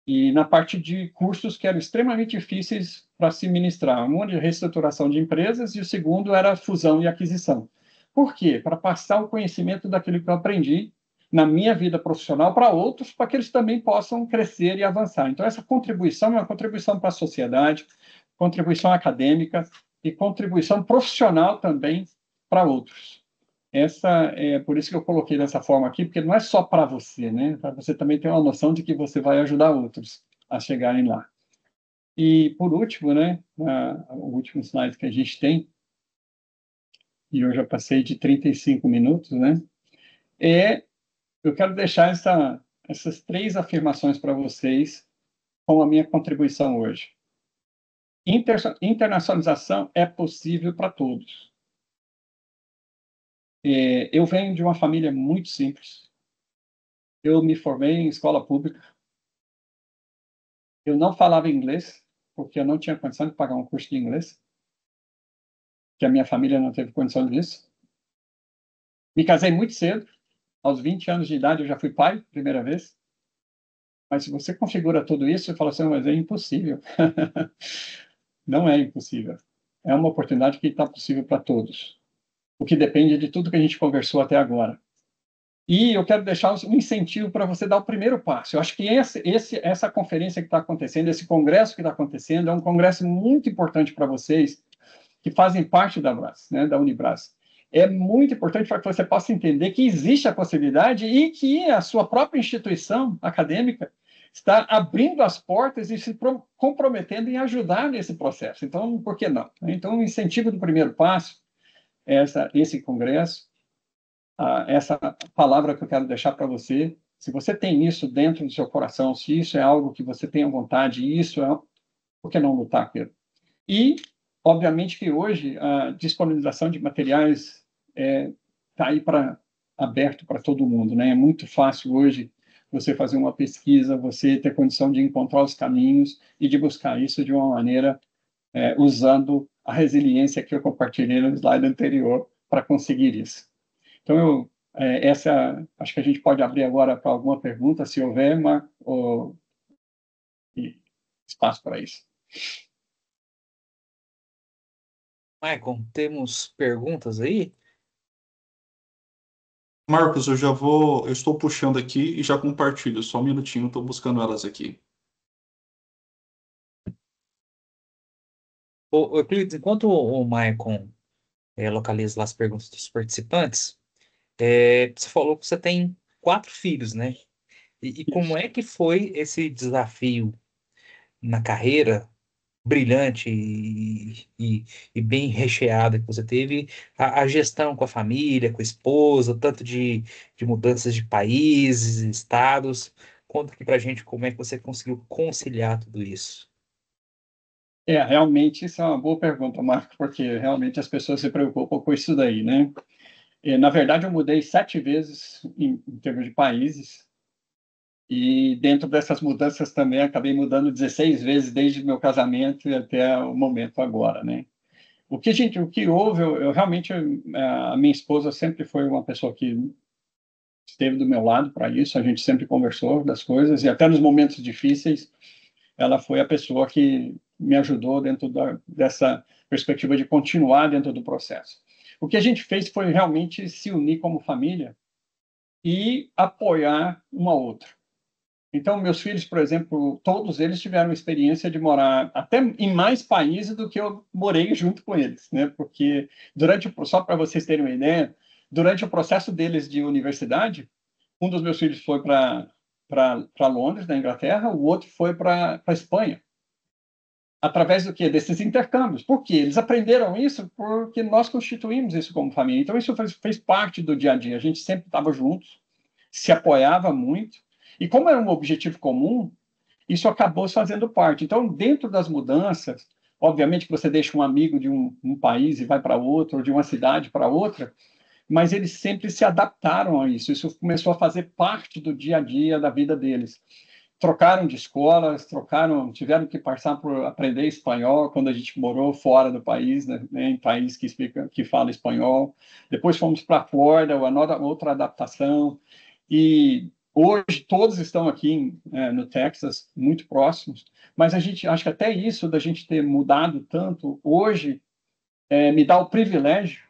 S2: e na parte de cursos que eram extremamente difíceis para se ministrar. Um de reestruturação de empresas e o segundo era fusão e aquisição. Por quê? Para passar o conhecimento daquilo que eu aprendi na minha vida profissional para outros, para que eles também possam crescer e avançar. Então, essa contribuição é uma contribuição para a sociedade, contribuição acadêmica e contribuição profissional também para outros. Essa é por isso que eu coloquei dessa forma aqui, porque não é só para você, né? Para você também ter uma noção de que você vai ajudar outros a chegarem lá. E por último, né? O último slide que a gente tem, e eu já passei de 35 minutos, né? Eu quero deixar essas três afirmações para vocês com a minha contribuição hoje. Internacionalização é possível para todos. Eu venho de uma família muito simples. Eu me formei em escola pública. Eu não falava inglês, porque eu não tinha condição de pagar um curso de inglês, que a minha família não teve condição disso. Me casei muito cedo. Aos 20 anos de idade eu já fui pai, primeira vez. Mas se você configura tudo isso, você fala assim, mas é impossível. Não é impossível. É uma oportunidade que está possível para todos. O que depende de tudo que a gente conversou até agora. E eu quero deixar um incentivo para você dar o primeiro passo. Eu acho que essa conferência que está acontecendo, esse congresso que está acontecendo, é um congresso muito importante para vocês, que fazem parte da Brás, né, da Unibras. É muito importante para que você possa entender que existe a possibilidade e que a sua própria instituição acadêmica está abrindo as portas e se comprometendo em ajudar nesse processo. Então, por que não? Então, o incentivo do primeiro passo é esse congresso, essa palavra que eu quero deixar para você. Se você tem isso dentro do seu coração, se isso é algo que você tem à vontade, por que não lutar, Pedro? E, obviamente, que hoje a disponibilização de materiais está aí aberto para todo mundo, né? É muito fácil hoje você fazer uma pesquisa, você ter condição de encontrar os caminhos e de buscar isso de uma maneira usando a resiliência que eu compartilhei no slide anterior para conseguir isso. Então, acho que a gente pode abrir agora para alguma pergunta, se houver, espaço para isso.
S1: Michael, temos perguntas aí?
S3: Marcos, eu estou puxando aqui e já compartilho. Só um minutinho, estou buscando elas aqui.
S1: Euclides, enquanto o Michael localiza lá as perguntas dos participantes, você falou que você tem 4 filhos, né? E como
S2: Isso.
S1: é que foi esse desafio na carreira brilhante e bem recheada que você teve, a gestão com a família, com a esposa, tanto de mudanças de países, estados? Conta aqui pra gente como é que você conseguiu conciliar tudo isso.
S2: Realmente, isso é uma boa pergunta, Marco, porque realmente as pessoas se preocupam com isso daí, né? Na verdade, eu mudei 7 vezes em termos de países, e dentro dessas mudanças também acabei mudando 16 vezes desde o meu casamento e até o momento agora, né? O que houve, eu realmente, a minha esposa sempre foi uma pessoa que esteve do meu lado para isso, a gente sempre conversou das coisas, e até nos momentos difíceis, ela foi a pessoa que me ajudou dentro dessa perspectiva de continuar dentro do processo. O que a gente fez foi realmente se unir como família e apoiar uma outra. Então, meus filhos, por exemplo, todos eles tiveram a experiência de morar até em mais países do que eu morei junto com eles, né? Porque só para vocês terem uma ideia, durante o processo deles de universidade, um dos meus filhos foi para Londres, na Inglaterra, o outro foi para Espanha. Através do quê? Desses intercâmbios. Por quê? Eles aprenderam isso porque nós constituímos isso como família. Então, isso fez parte do dia a dia. A gente sempre estava juntos, se apoiava muito. E como era um objetivo comum, isso acabou fazendo parte. Então, dentro das mudanças, obviamente que você deixa um amigo de um país e vai para outro, ou de uma cidade para outra, mas eles sempre se adaptaram a isso. Isso começou a fazer parte do dia a dia da vida deles. Trocaram de escolas, tiveram que passar por aprender espanhol quando a gente morou fora do país, né, em país que fala espanhol. Depois fomos para a Flórida, outra adaptação. E hoje todos estão aqui no Texas, muito próximos. Mas a gente acho que até isso da gente ter mudado tanto hoje me dá o privilégio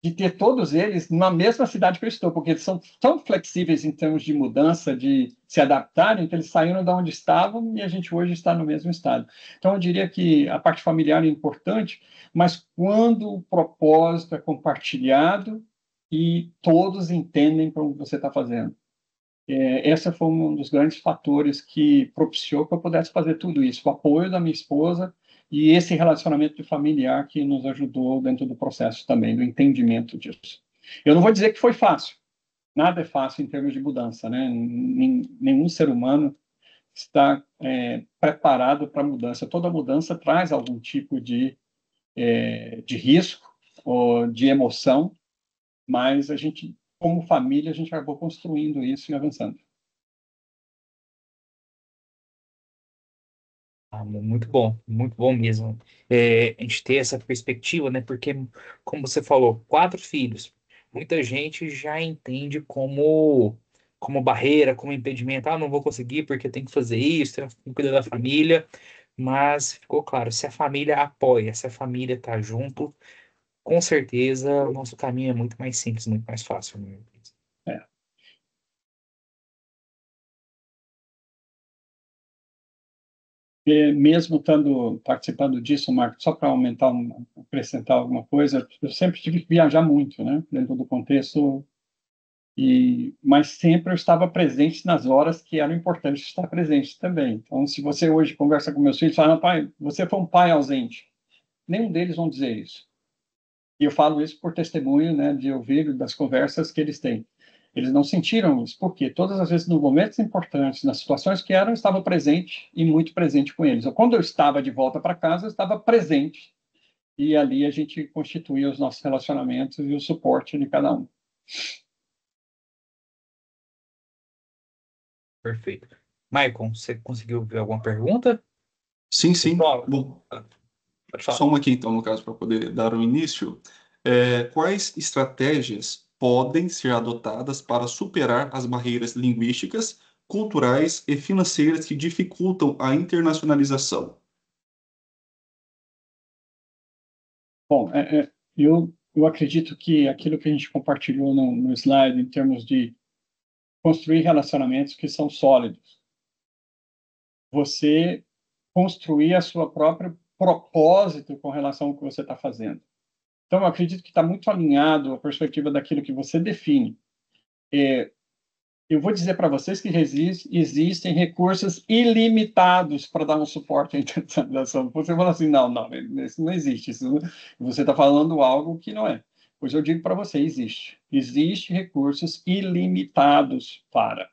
S2: de ter todos eles na mesma cidade que eu estou, porque eles são tão flexíveis em termos de mudança, de se adaptarem, que eles saíram de onde estavam e a gente hoje está no mesmo estado. Então, eu diria que a parte familiar é importante, mas quando o propósito é compartilhado e todos entendem como você está fazendo. Esse foi um dos grandes fatores que propiciou que eu pudesse fazer tudo isso, o apoio da minha esposa e esse relacionamento familiar que nos ajudou dentro do processo também, do entendimento disso. Eu não vou dizer que foi fácil, nada é fácil em termos de mudança, né? Nenhum ser humano está preparado para a mudança. Toda mudança traz algum tipo de risco ou de emoção, mas a gente, como família, a gente acabou construindo isso e avançando.
S1: Ah, muito bom mesmo. A gente ter essa perspectiva, né? Porque, como você falou, 4 filhos, muita gente já entende como barreira, como impedimento. Ah, não vou conseguir porque tem que fazer isso, tem que cuidar da família. Mas ficou claro, se a família apoia, se a família tá junto, com certeza o nosso caminho é muito mais simples, muito mais fácil, né?
S2: É. Mesmo participando disso, Marco, só para acrescentar alguma coisa, eu sempre tive que viajar muito, né, dentro do contexto, mas sempre eu estava presente nas horas que eram importantes estar presente também. Então, se você hoje conversa com meus filhos, fala, pai, você foi um pai ausente. Nenhum deles vão dizer isso. E eu falo isso por testemunho, né, de ouvir das conversas que eles têm. Eles não sentiram isso, porque todas as vezes, nos momentos importantes, nas situações que eram, eu estava presente e muito presente com eles. Ou quando eu estava de volta para casa, eu estava presente. E ali a gente constituía os nossos relacionamentos e o suporte de cada um.
S1: Perfeito. Maicon, você conseguiu ver alguma pergunta?
S3: Sim, sim.
S1: Pessoal,
S3: Bom,
S1: pode
S3: só
S1: falar.
S3: uma aqui, então, no caso, para poder dar o início. Quais estratégias podem ser adotadas para superar as barreiras linguísticas, culturais e financeiras que dificultam a internacionalização?
S2: Bom, eu acredito que aquilo que a gente compartilhou no slide, em termos de construir relacionamentos que são sólidos, você construir a sua própria propósito com relação ao que você está fazendo. Então, eu acredito que está muito alinhado a perspectiva daquilo que você define. Eu vou dizer para vocês que existem recursos ilimitados para dar um suporte à internacionalização. Você fala assim, não, isso não existe. Você está falando algo que não é. Pois eu digo para você, existe. Existem recursos ilimitados para.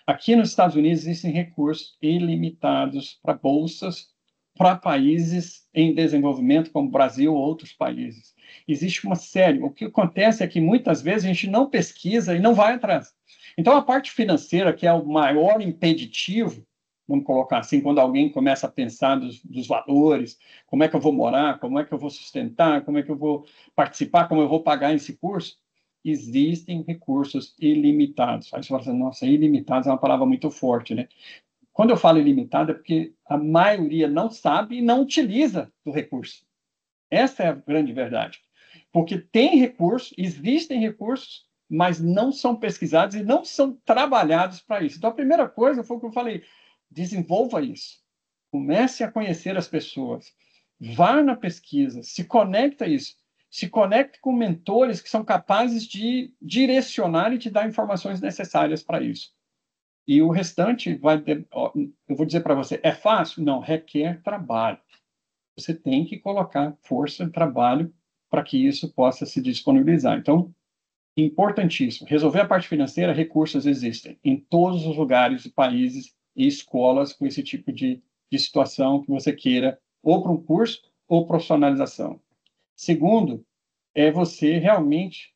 S2: Aqui nos Estados Unidos existem recursos ilimitados para bolsas para países em desenvolvimento, como o Brasil ou outros países. Existe uma série. O que acontece é que muitas vezes a gente não pesquisa e não vai atrás. Então, a parte financeira, que é o maior impeditivo, vamos colocar assim, quando alguém começa a pensar dos valores, como é que eu vou morar, como é que eu vou sustentar, como é que eu vou participar, como eu vou pagar esse curso, existem recursos ilimitados. Aí você fala assim, nossa, ilimitados é uma palavra muito forte, né? Quando eu falo ilimitado é porque a maioria não sabe e não utiliza do recurso. Essa é a grande verdade. Porque tem recursos, existem recursos, mas não são pesquisados e não são trabalhados para isso. Então, a primeira coisa foi o que eu falei: desenvolva isso. Comece a conhecer as pessoas. Vá na pesquisa, se conecte a isso. Se conecte com mentores que são capazes de direcionar e te dar informações necessárias para isso. E o restante eu vou dizer para você, é fácil? Não, requer trabalho. Você tem que colocar força e trabalho para que isso possa se disponibilizar. Então, importantíssimo. Resolver a parte financeira, recursos existem em todos os lugares, países e escolas com esse tipo de situação que você queira, ou para um curso ou profissionalização. Segundo, é você realmente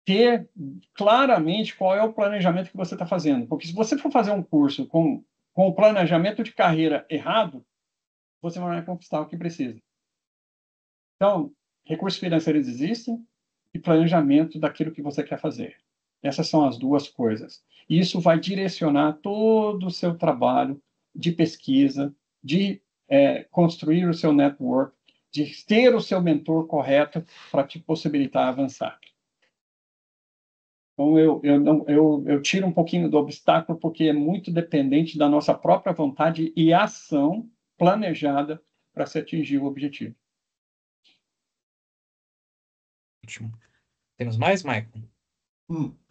S2: ter claramente qual é o planejamento que você está fazendo. Porque se você for fazer um curso com o planejamento de carreira errado, você não vai conquistar o que precisa. Então, recursos financeiros existem e planejamento daquilo que você quer fazer. Essas são as duas coisas. E isso vai direcionar todo o seu trabalho de pesquisa, de construir o seu network, de ter o seu mentor correto para te possibilitar avançar. Então, eu tiro um pouquinho do obstáculo, porque é muito dependente da nossa própria vontade e ação planejada para se atingir o objetivo.
S1: Ótimo. Temos mais, Michael?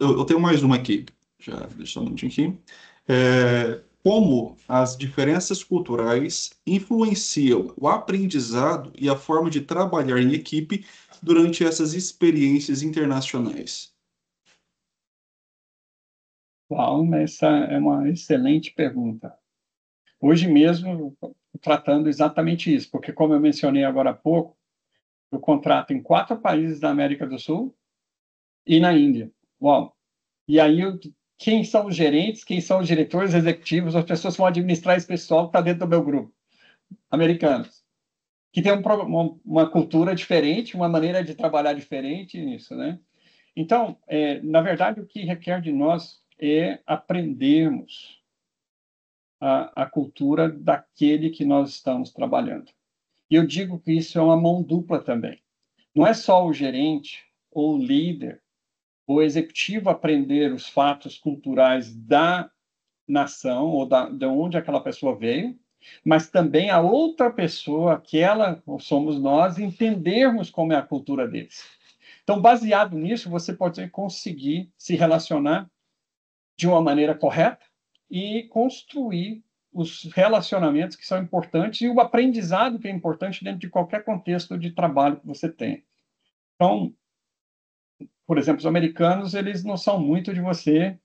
S3: Eu tenho mais uma aqui. Já deixa um minutinho aqui. Como as diferenças culturais influenciam o aprendizado e a forma de trabalhar em equipe durante essas experiências internacionais?
S2: Uau, essa é uma excelente pergunta. Hoje mesmo, tratando exatamente isso, porque, como eu mencionei agora há pouco, eu contrato em 4 países da América do Sul e na Índia. Uau! E aí, quem são os gerentes, quem são os diretores executivos, as pessoas que vão administrar esse pessoal que está dentro do meu grupo? Americanos, que tem uma cultura diferente, uma maneira de trabalhar diferente nisso, né? Então, na verdade, o que requer de nós é aprendermos a cultura daquele que nós estamos trabalhando. E eu digo que isso é uma mão dupla também. Não é só o gerente ou o líder ou o executivo aprender os fatos culturais da nação ou de onde aquela pessoa veio, mas também a outra pessoa, aquela somos nós, entendermos como é a cultura deles. Então, baseado nisso, você pode conseguir se relacionar de uma maneira correta e construir os relacionamentos que são importantes e o aprendizado que é importante dentro de qualquer contexto de trabalho que você tem. Então, por exemplo, os americanos, eles não são muito de você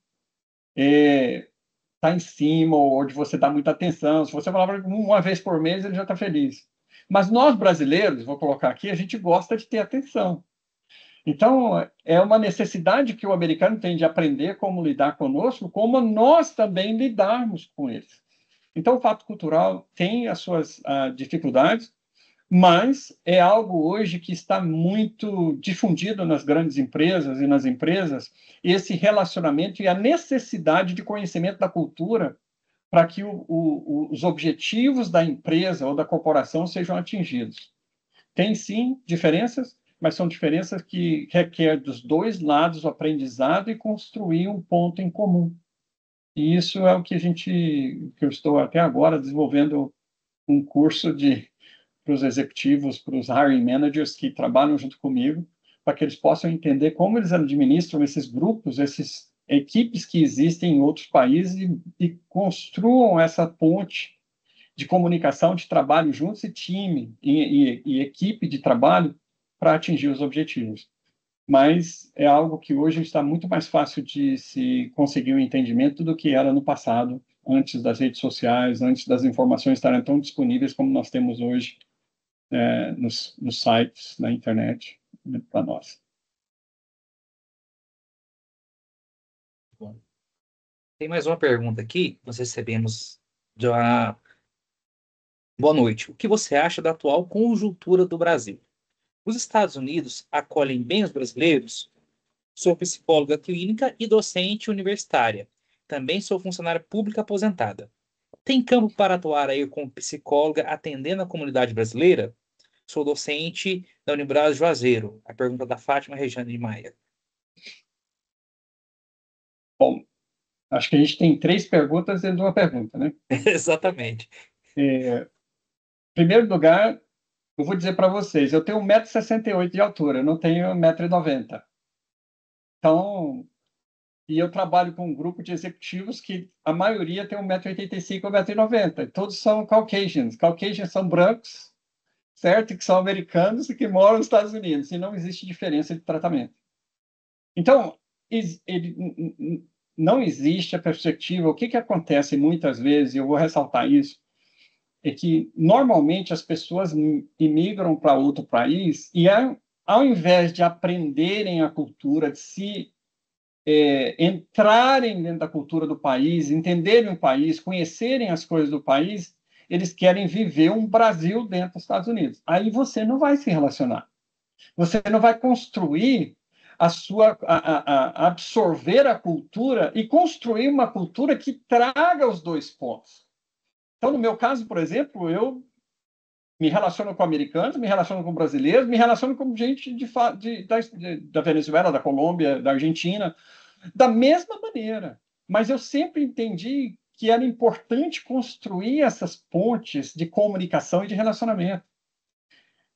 S2: estar em cima ou de você dar muita atenção. Se você falar uma vez por mês, ele já está feliz. Mas nós, brasileiros, vou colocar aqui, a gente gosta de ter atenção. Então, é uma necessidade que o americano tem de aprender como lidar conosco, como nós também lidarmos com eles. Então, o fato cultural tem as suas dificuldades, mas é algo hoje que está muito difundido nas grandes empresas e nas empresas, esse relacionamento e a necessidade de conhecimento da cultura para que os objetivos da empresa ou da corporação sejam atingidos. Tem, sim, diferenças, mas são diferenças que requerem dos dois lados o aprendizado e construir um ponto em comum. E isso é o que eu estou até agora desenvolvendo um curso para os executivos, para os hiring managers que trabalham junto comigo, para que eles possam entender como eles administram esses grupos, essas equipes que existem em outros países e construam essa ponte de comunicação, de trabalho juntos e time e equipe de trabalho para atingir os objetivos. Mas é algo que hoje está muito mais fácil de se conseguir um entendimento do que era no passado, antes das redes sociais, antes das informações estarem tão disponíveis como nós temos hoje nos sites, na internet, para nós.
S1: Bom, tem mais uma pergunta aqui. Nós recebemos de uma... Boa noite. O que você acha da atual conjuntura do Brasil? Os Estados Unidos acolhem bem os brasileiros? Sou psicóloga clínica e docente universitária. Também sou funcionária pública aposentada. Tem campo para atuar aí como psicóloga atendendo a comunidade brasileira? Sou docente da Unibras Juazeiro. A pergunta da Fátima Rejane de Maia.
S2: Acho que a gente tem 3 perguntas dentro de uma pergunta, né?
S1: Exatamente.
S2: Em primeiro lugar, eu vou dizer para vocês, eu tenho 1,68 m de altura, eu não tenho 1,90 m. Então, e eu trabalho com um grupo de executivos que a maioria tem 1,85 m ou 1,90 m. Todos são Caucasians. Caucasians são brancos, certo? Que são americanos e que moram nos Estados Unidos. E não existe diferença de tratamento. Então, não existe a perspectiva. O que acontece muitas vezes, e eu vou ressaltar isso, é que normalmente as pessoas imigram para outro país e, ao invés de aprenderem a cultura, de se entrarem dentro da cultura do país, entenderem o país, conhecerem as coisas do país, eles querem viver um Brasil dentro dos Estados Unidos. Aí você não vai se relacionar. Você não vai construir absorver a cultura e construir uma cultura que traga os 2 pontos. Então, no meu caso, por exemplo, eu me relaciono com americanos, me relaciono com brasileiros, me relaciono com gente da Venezuela, da Colômbia, da Argentina, da mesma maneira. Mas eu sempre entendi que era importante construir essas pontes de comunicação e de relacionamento.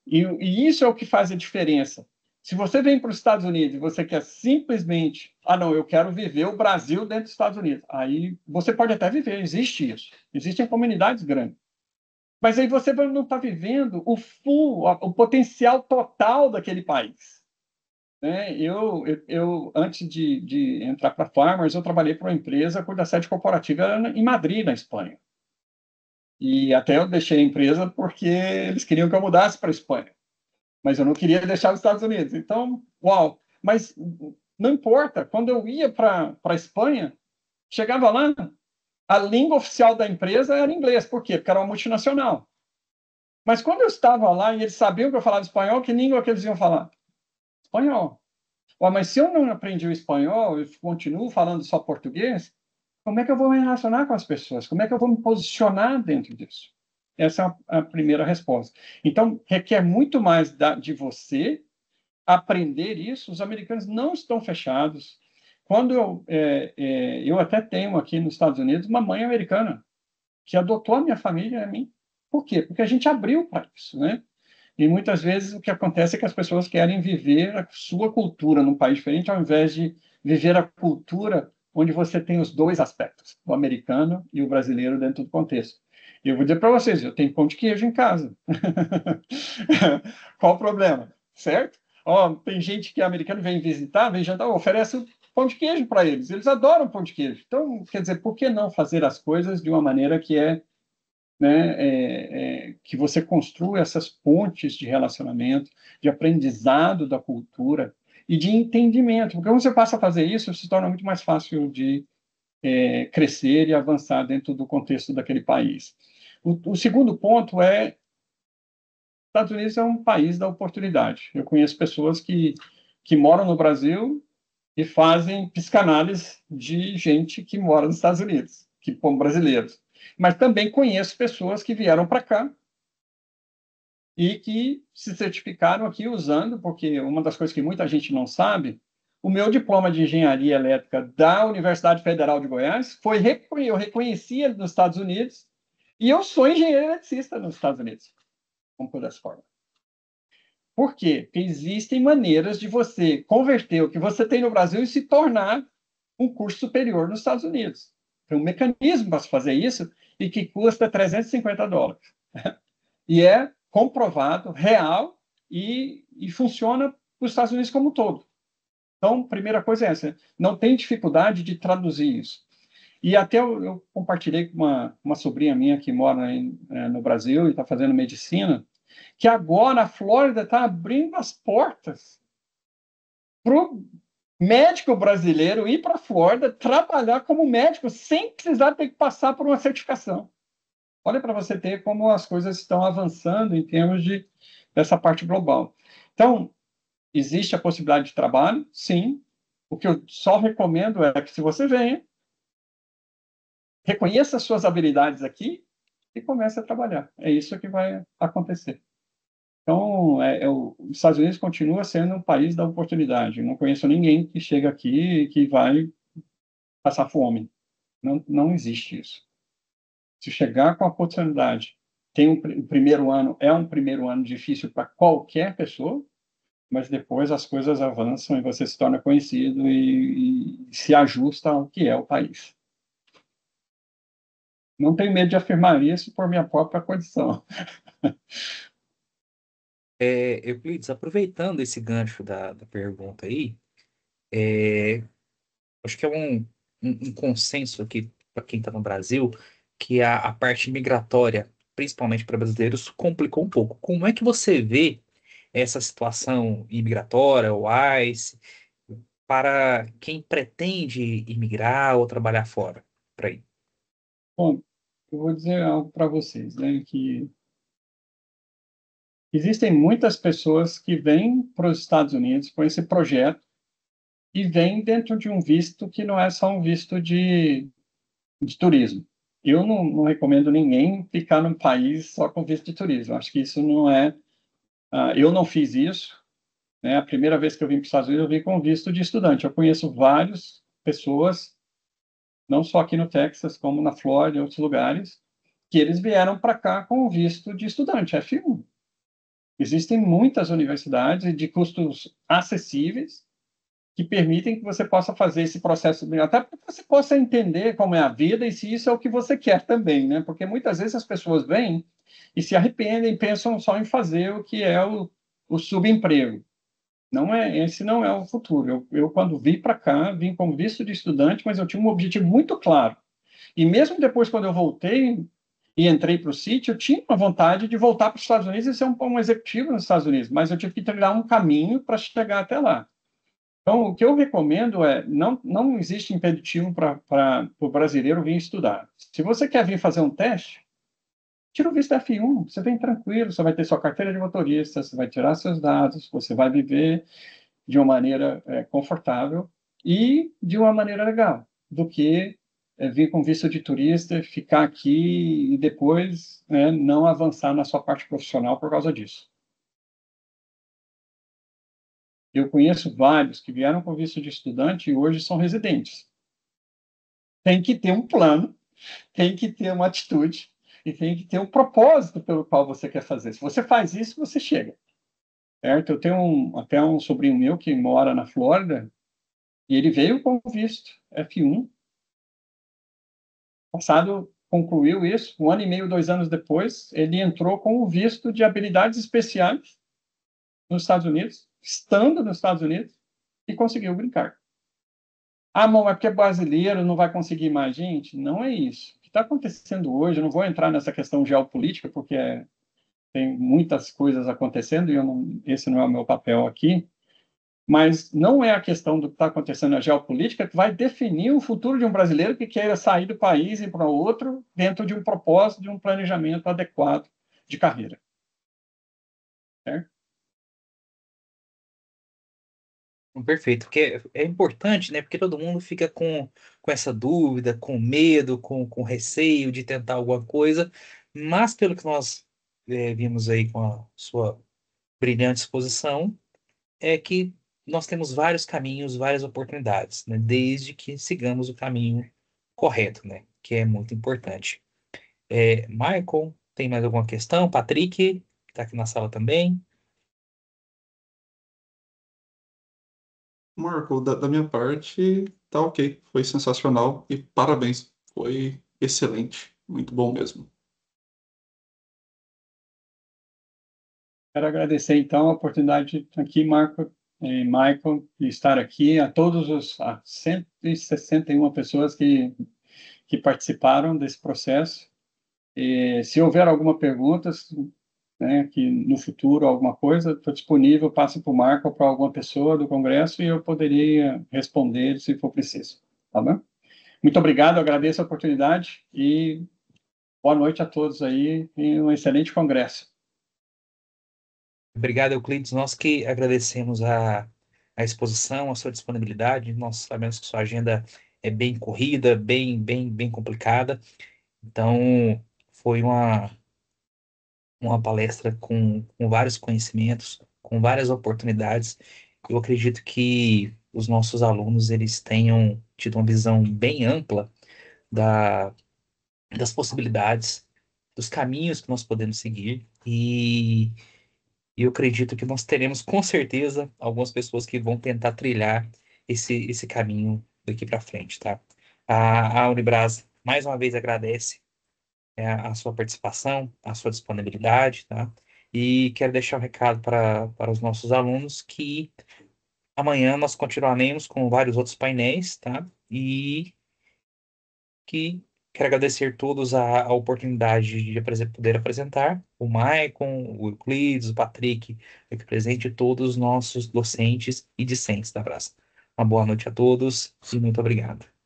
S2: E isso é o que faz a diferença. Se você vem para os Estados Unidos e você quer simplesmente, não, eu quero viver o Brasil dentro dos Estados Unidos, aí você pode até viver, existe isso. Existem comunidades grandes. Mas aí você não está vivendo o potencial total daquele país. Né? Antes de entrar para a Farmers, eu trabalhei para uma empresa cuja sede corporativa em Madrid, na Espanha. E até eu deixei a empresa porque eles queriam que eu mudasse para a Espanha. Mas eu não queria deixar os Estados Unidos. Então, uau! Mas não importa, quando eu ia para a Espanha, chegava lá, a língua oficial da empresa era inglês. Por quê? Porque era uma multinacional. Mas quando eu estava lá e eles sabiam que eu falava espanhol, que língua que eles iam falar? Espanhol. Mas se eu não aprendi o espanhol, eu continuo falando só português, como é que eu vou me relacionar com as pessoas? Como é que eu vou me posicionar dentro disso? Essa é a primeira resposta. Então, requer muito mais de você aprender isso. Os americanos não estão fechados. Quando eu até tenho aqui nos Estados Unidos uma mãe americana que adotou a minha família e a mim. Por quê? Porque a gente abriu para isso, né? E muitas vezes o que acontece é que as pessoas querem viver a sua cultura num país diferente, ao invés de viver a cultura onde você tem os 2 aspectos, o americano e o brasileiro dentro do contexto. E eu vou dizer para vocês, eu tenho pão de queijo em casa. Qual o problema? Certo? Tem gente que é americano, vem visitar, vem jantar, oferece pão de queijo para eles. Eles adoram pão de queijo. Então, quer dizer, por que não fazer as coisas de uma maneira que que você construa essas pontes de relacionamento, de aprendizado da cultura e de entendimento. Porque quando você passa a fazer isso, se torna muito mais fácil de crescer e avançar dentro do contexto daquele país. O segundo ponto é Estados Unidos é um país da oportunidade. Eu conheço pessoas que moram no Brasil e fazem psicanálise de gente que mora nos Estados Unidos, que como brasileiros. Mas também conheço pessoas que vieram para cá e que se certificaram aqui usando, porque uma das coisas que muita gente não sabe, o meu diploma de engenharia elétrica da Universidade Federal de Goiás eu reconheci ele nos Estados Unidos e eu sou engenheiro eletricista nos Estados Unidos, como por essa forma. Por quê? Porque existem maneiras de você converter o que você tem no Brasil e se tornar um curso superior nos Estados Unidos. Tem um mecanismo para se fazer isso e que custa $350. E é comprovado, real e funciona para os Estados Unidos como um todo. Então, primeira coisa é essa, não tem dificuldade de traduzir isso. E até eu compartilhei com uma sobrinha minha que mora no Brasil e está fazendo medicina, que agora a Flórida está abrindo as portas para o médico brasileiro ir para a Flórida trabalhar como médico sem precisar ter que passar por uma certificação. Olha para você ter como as coisas estão avançando em termos dessa parte global. Então, existe a possibilidade de trabalho? Sim. O que eu só recomendo é que, se você venha, reconheça as suas habilidades aqui e comece a trabalhar. É isso que vai acontecer. Então, os Estados Unidos continua sendo um país da oportunidade. Eu não conheço ninguém que chega aqui e que vai passar fome. Não existe isso. Se chegar com a oportunidade, o primeiro ano é um primeiro ano difícil para qualquer pessoa, mas depois as coisas avançam e você se torna conhecido e se ajusta ao que é o país. Não tenho medo de afirmar isso por minha própria condição.
S1: Euclides, aproveitando esse gancho da pergunta aí, é, acho que é um consenso aqui para quem está no Brasil que a parte migratória, principalmente para brasileiros, complicou um pouco. Como é que você vê essa situação imigratória, o ICE, para quem pretende imigrar ou trabalhar fora? Por aí.
S2: Bom, eu vou dizer algo para vocês, né, que existem muitas pessoas que vêm para os Estados Unidos com esse projeto e vêm dentro de um visto que não é só um visto de turismo. Eu não recomendo ninguém ficar num país só com visto de turismo. Acho que isso não é. Eu não fiz isso. Né? A primeira vez que eu vim para os Estados Unidos, eu vim com visto de estudante. Eu conheço várias pessoas, não só aqui no Texas, como na Flórida e outros lugares, que eles vieram para cá com o visto de estudante, F1. Existem muitas universidades de custos acessíveis que permitem que você possa fazer esse processo, até para que você possa entender como é a vida e se isso é o que você quer também, né? Porque muitas vezes as pessoas vêm e se arrependem, pensam só em fazer o que é o subemprego. Esse não é o futuro. Eu quando vim para cá, vim com visto de estudante, mas eu tinha um objetivo muito claro. E mesmo depois, quando eu voltei e entrei para o sítio, eu tinha uma vontade de voltar para os Estados Unidos e ser um executivo nos Estados Unidos, mas eu tive que trilhar um caminho para chegar até lá. Então, o que eu recomendo é, não existe impeditivo para o brasileiro vir estudar. Se você quer vir fazer um teste, tira o visto F1, você vem tranquilo, você vai ter sua carteira de motorista, você vai tirar seus dados, você vai viver de uma maneira confortável e de uma maneira legal, do que vir com visto de turista, ficar aqui e depois não avançar na sua parte profissional por causa disso. Eu conheço vários que vieram com visto de estudante e hoje são residentes. Tem que ter um plano, tem que ter uma atitude e tem que ter um propósito pelo qual você quer fazer. Se você faz isso, você chega. Certo? Eu tenho até um sobrinho meu que mora na Flórida e ele veio com visto F1. Passado, concluiu isso, 1 ano e meio, 2 anos depois, ele entrou com o visto de habilidades especiais nos Estados Unidos, estando nos Estados Unidos, e conseguiu brincar. Ah, mas é porque é brasileiro, não vai conseguir mais. Gente, não é isso. O que está acontecendo hoje, eu não vou entrar nessa questão geopolítica, porque tem muitas coisas acontecendo, e esse não é o meu papel aqui, mas não é a questão do que está acontecendo na geopolítica que vai definir o futuro de um brasileiro que queira sair do país e ir para outro dentro de um propósito, de um planejamento adequado de carreira. Certo?
S1: Perfeito, porque é importante, né? Porque todo mundo fica com essa dúvida, com medo, com receio de tentar alguma coisa, mas pelo que nós vimos aí com a sua brilhante exposição, é que nós temos vários caminhos, várias oportunidades, né? Desde que sigamos o caminho correto, né? Que é muito importante. Michael, tem mais alguma questão? Patrick, que está aqui na sala também.
S3: Marco, da minha parte, tá ok. Foi sensacional e parabéns. Foi excelente. Muito bom mesmo.
S2: Quero agradecer, então, a oportunidade aqui, Marco e Michael, de estar aqui, a todos as 161 pessoas que participaram desse processo. E, se houver alguma pergunta, né, que no futuro alguma coisa, estou disponível, passe para o Marco ou para alguma pessoa do Congresso e eu poderia responder se for preciso. Tá bom? Muito obrigado, agradeço a oportunidade e boa noite a todos aí e um excelente congresso.
S1: Obrigado, Euclides. Nós que agradecemos a exposição, a sua disponibilidade. Nós sabemos que sua agenda é bem corrida, bem complicada. Então, foi uma palestra com vários conhecimentos, com várias oportunidades. Eu acredito que os nossos alunos eles tenham tido uma visão bem ampla da, das possibilidades, dos caminhos que nós podemos seguir. E eu acredito que nós teremos, com certeza, algumas pessoas que vão tentar trilhar esse caminho daqui para frente, tá? A Unibras, mais uma vez, agradece a sua participação, a sua disponibilidade, tá? E quero deixar um recado para os nossos alunos que amanhã nós continuaremos com vários outros painéis, tá? E que quero agradecer a todos a oportunidade de poder apresentar o Maicon, o Euclides, o Patrick, aqui presente, e todos os nossos docentes e discentes da Brasa. Uma boa noite a todos e muito obrigado.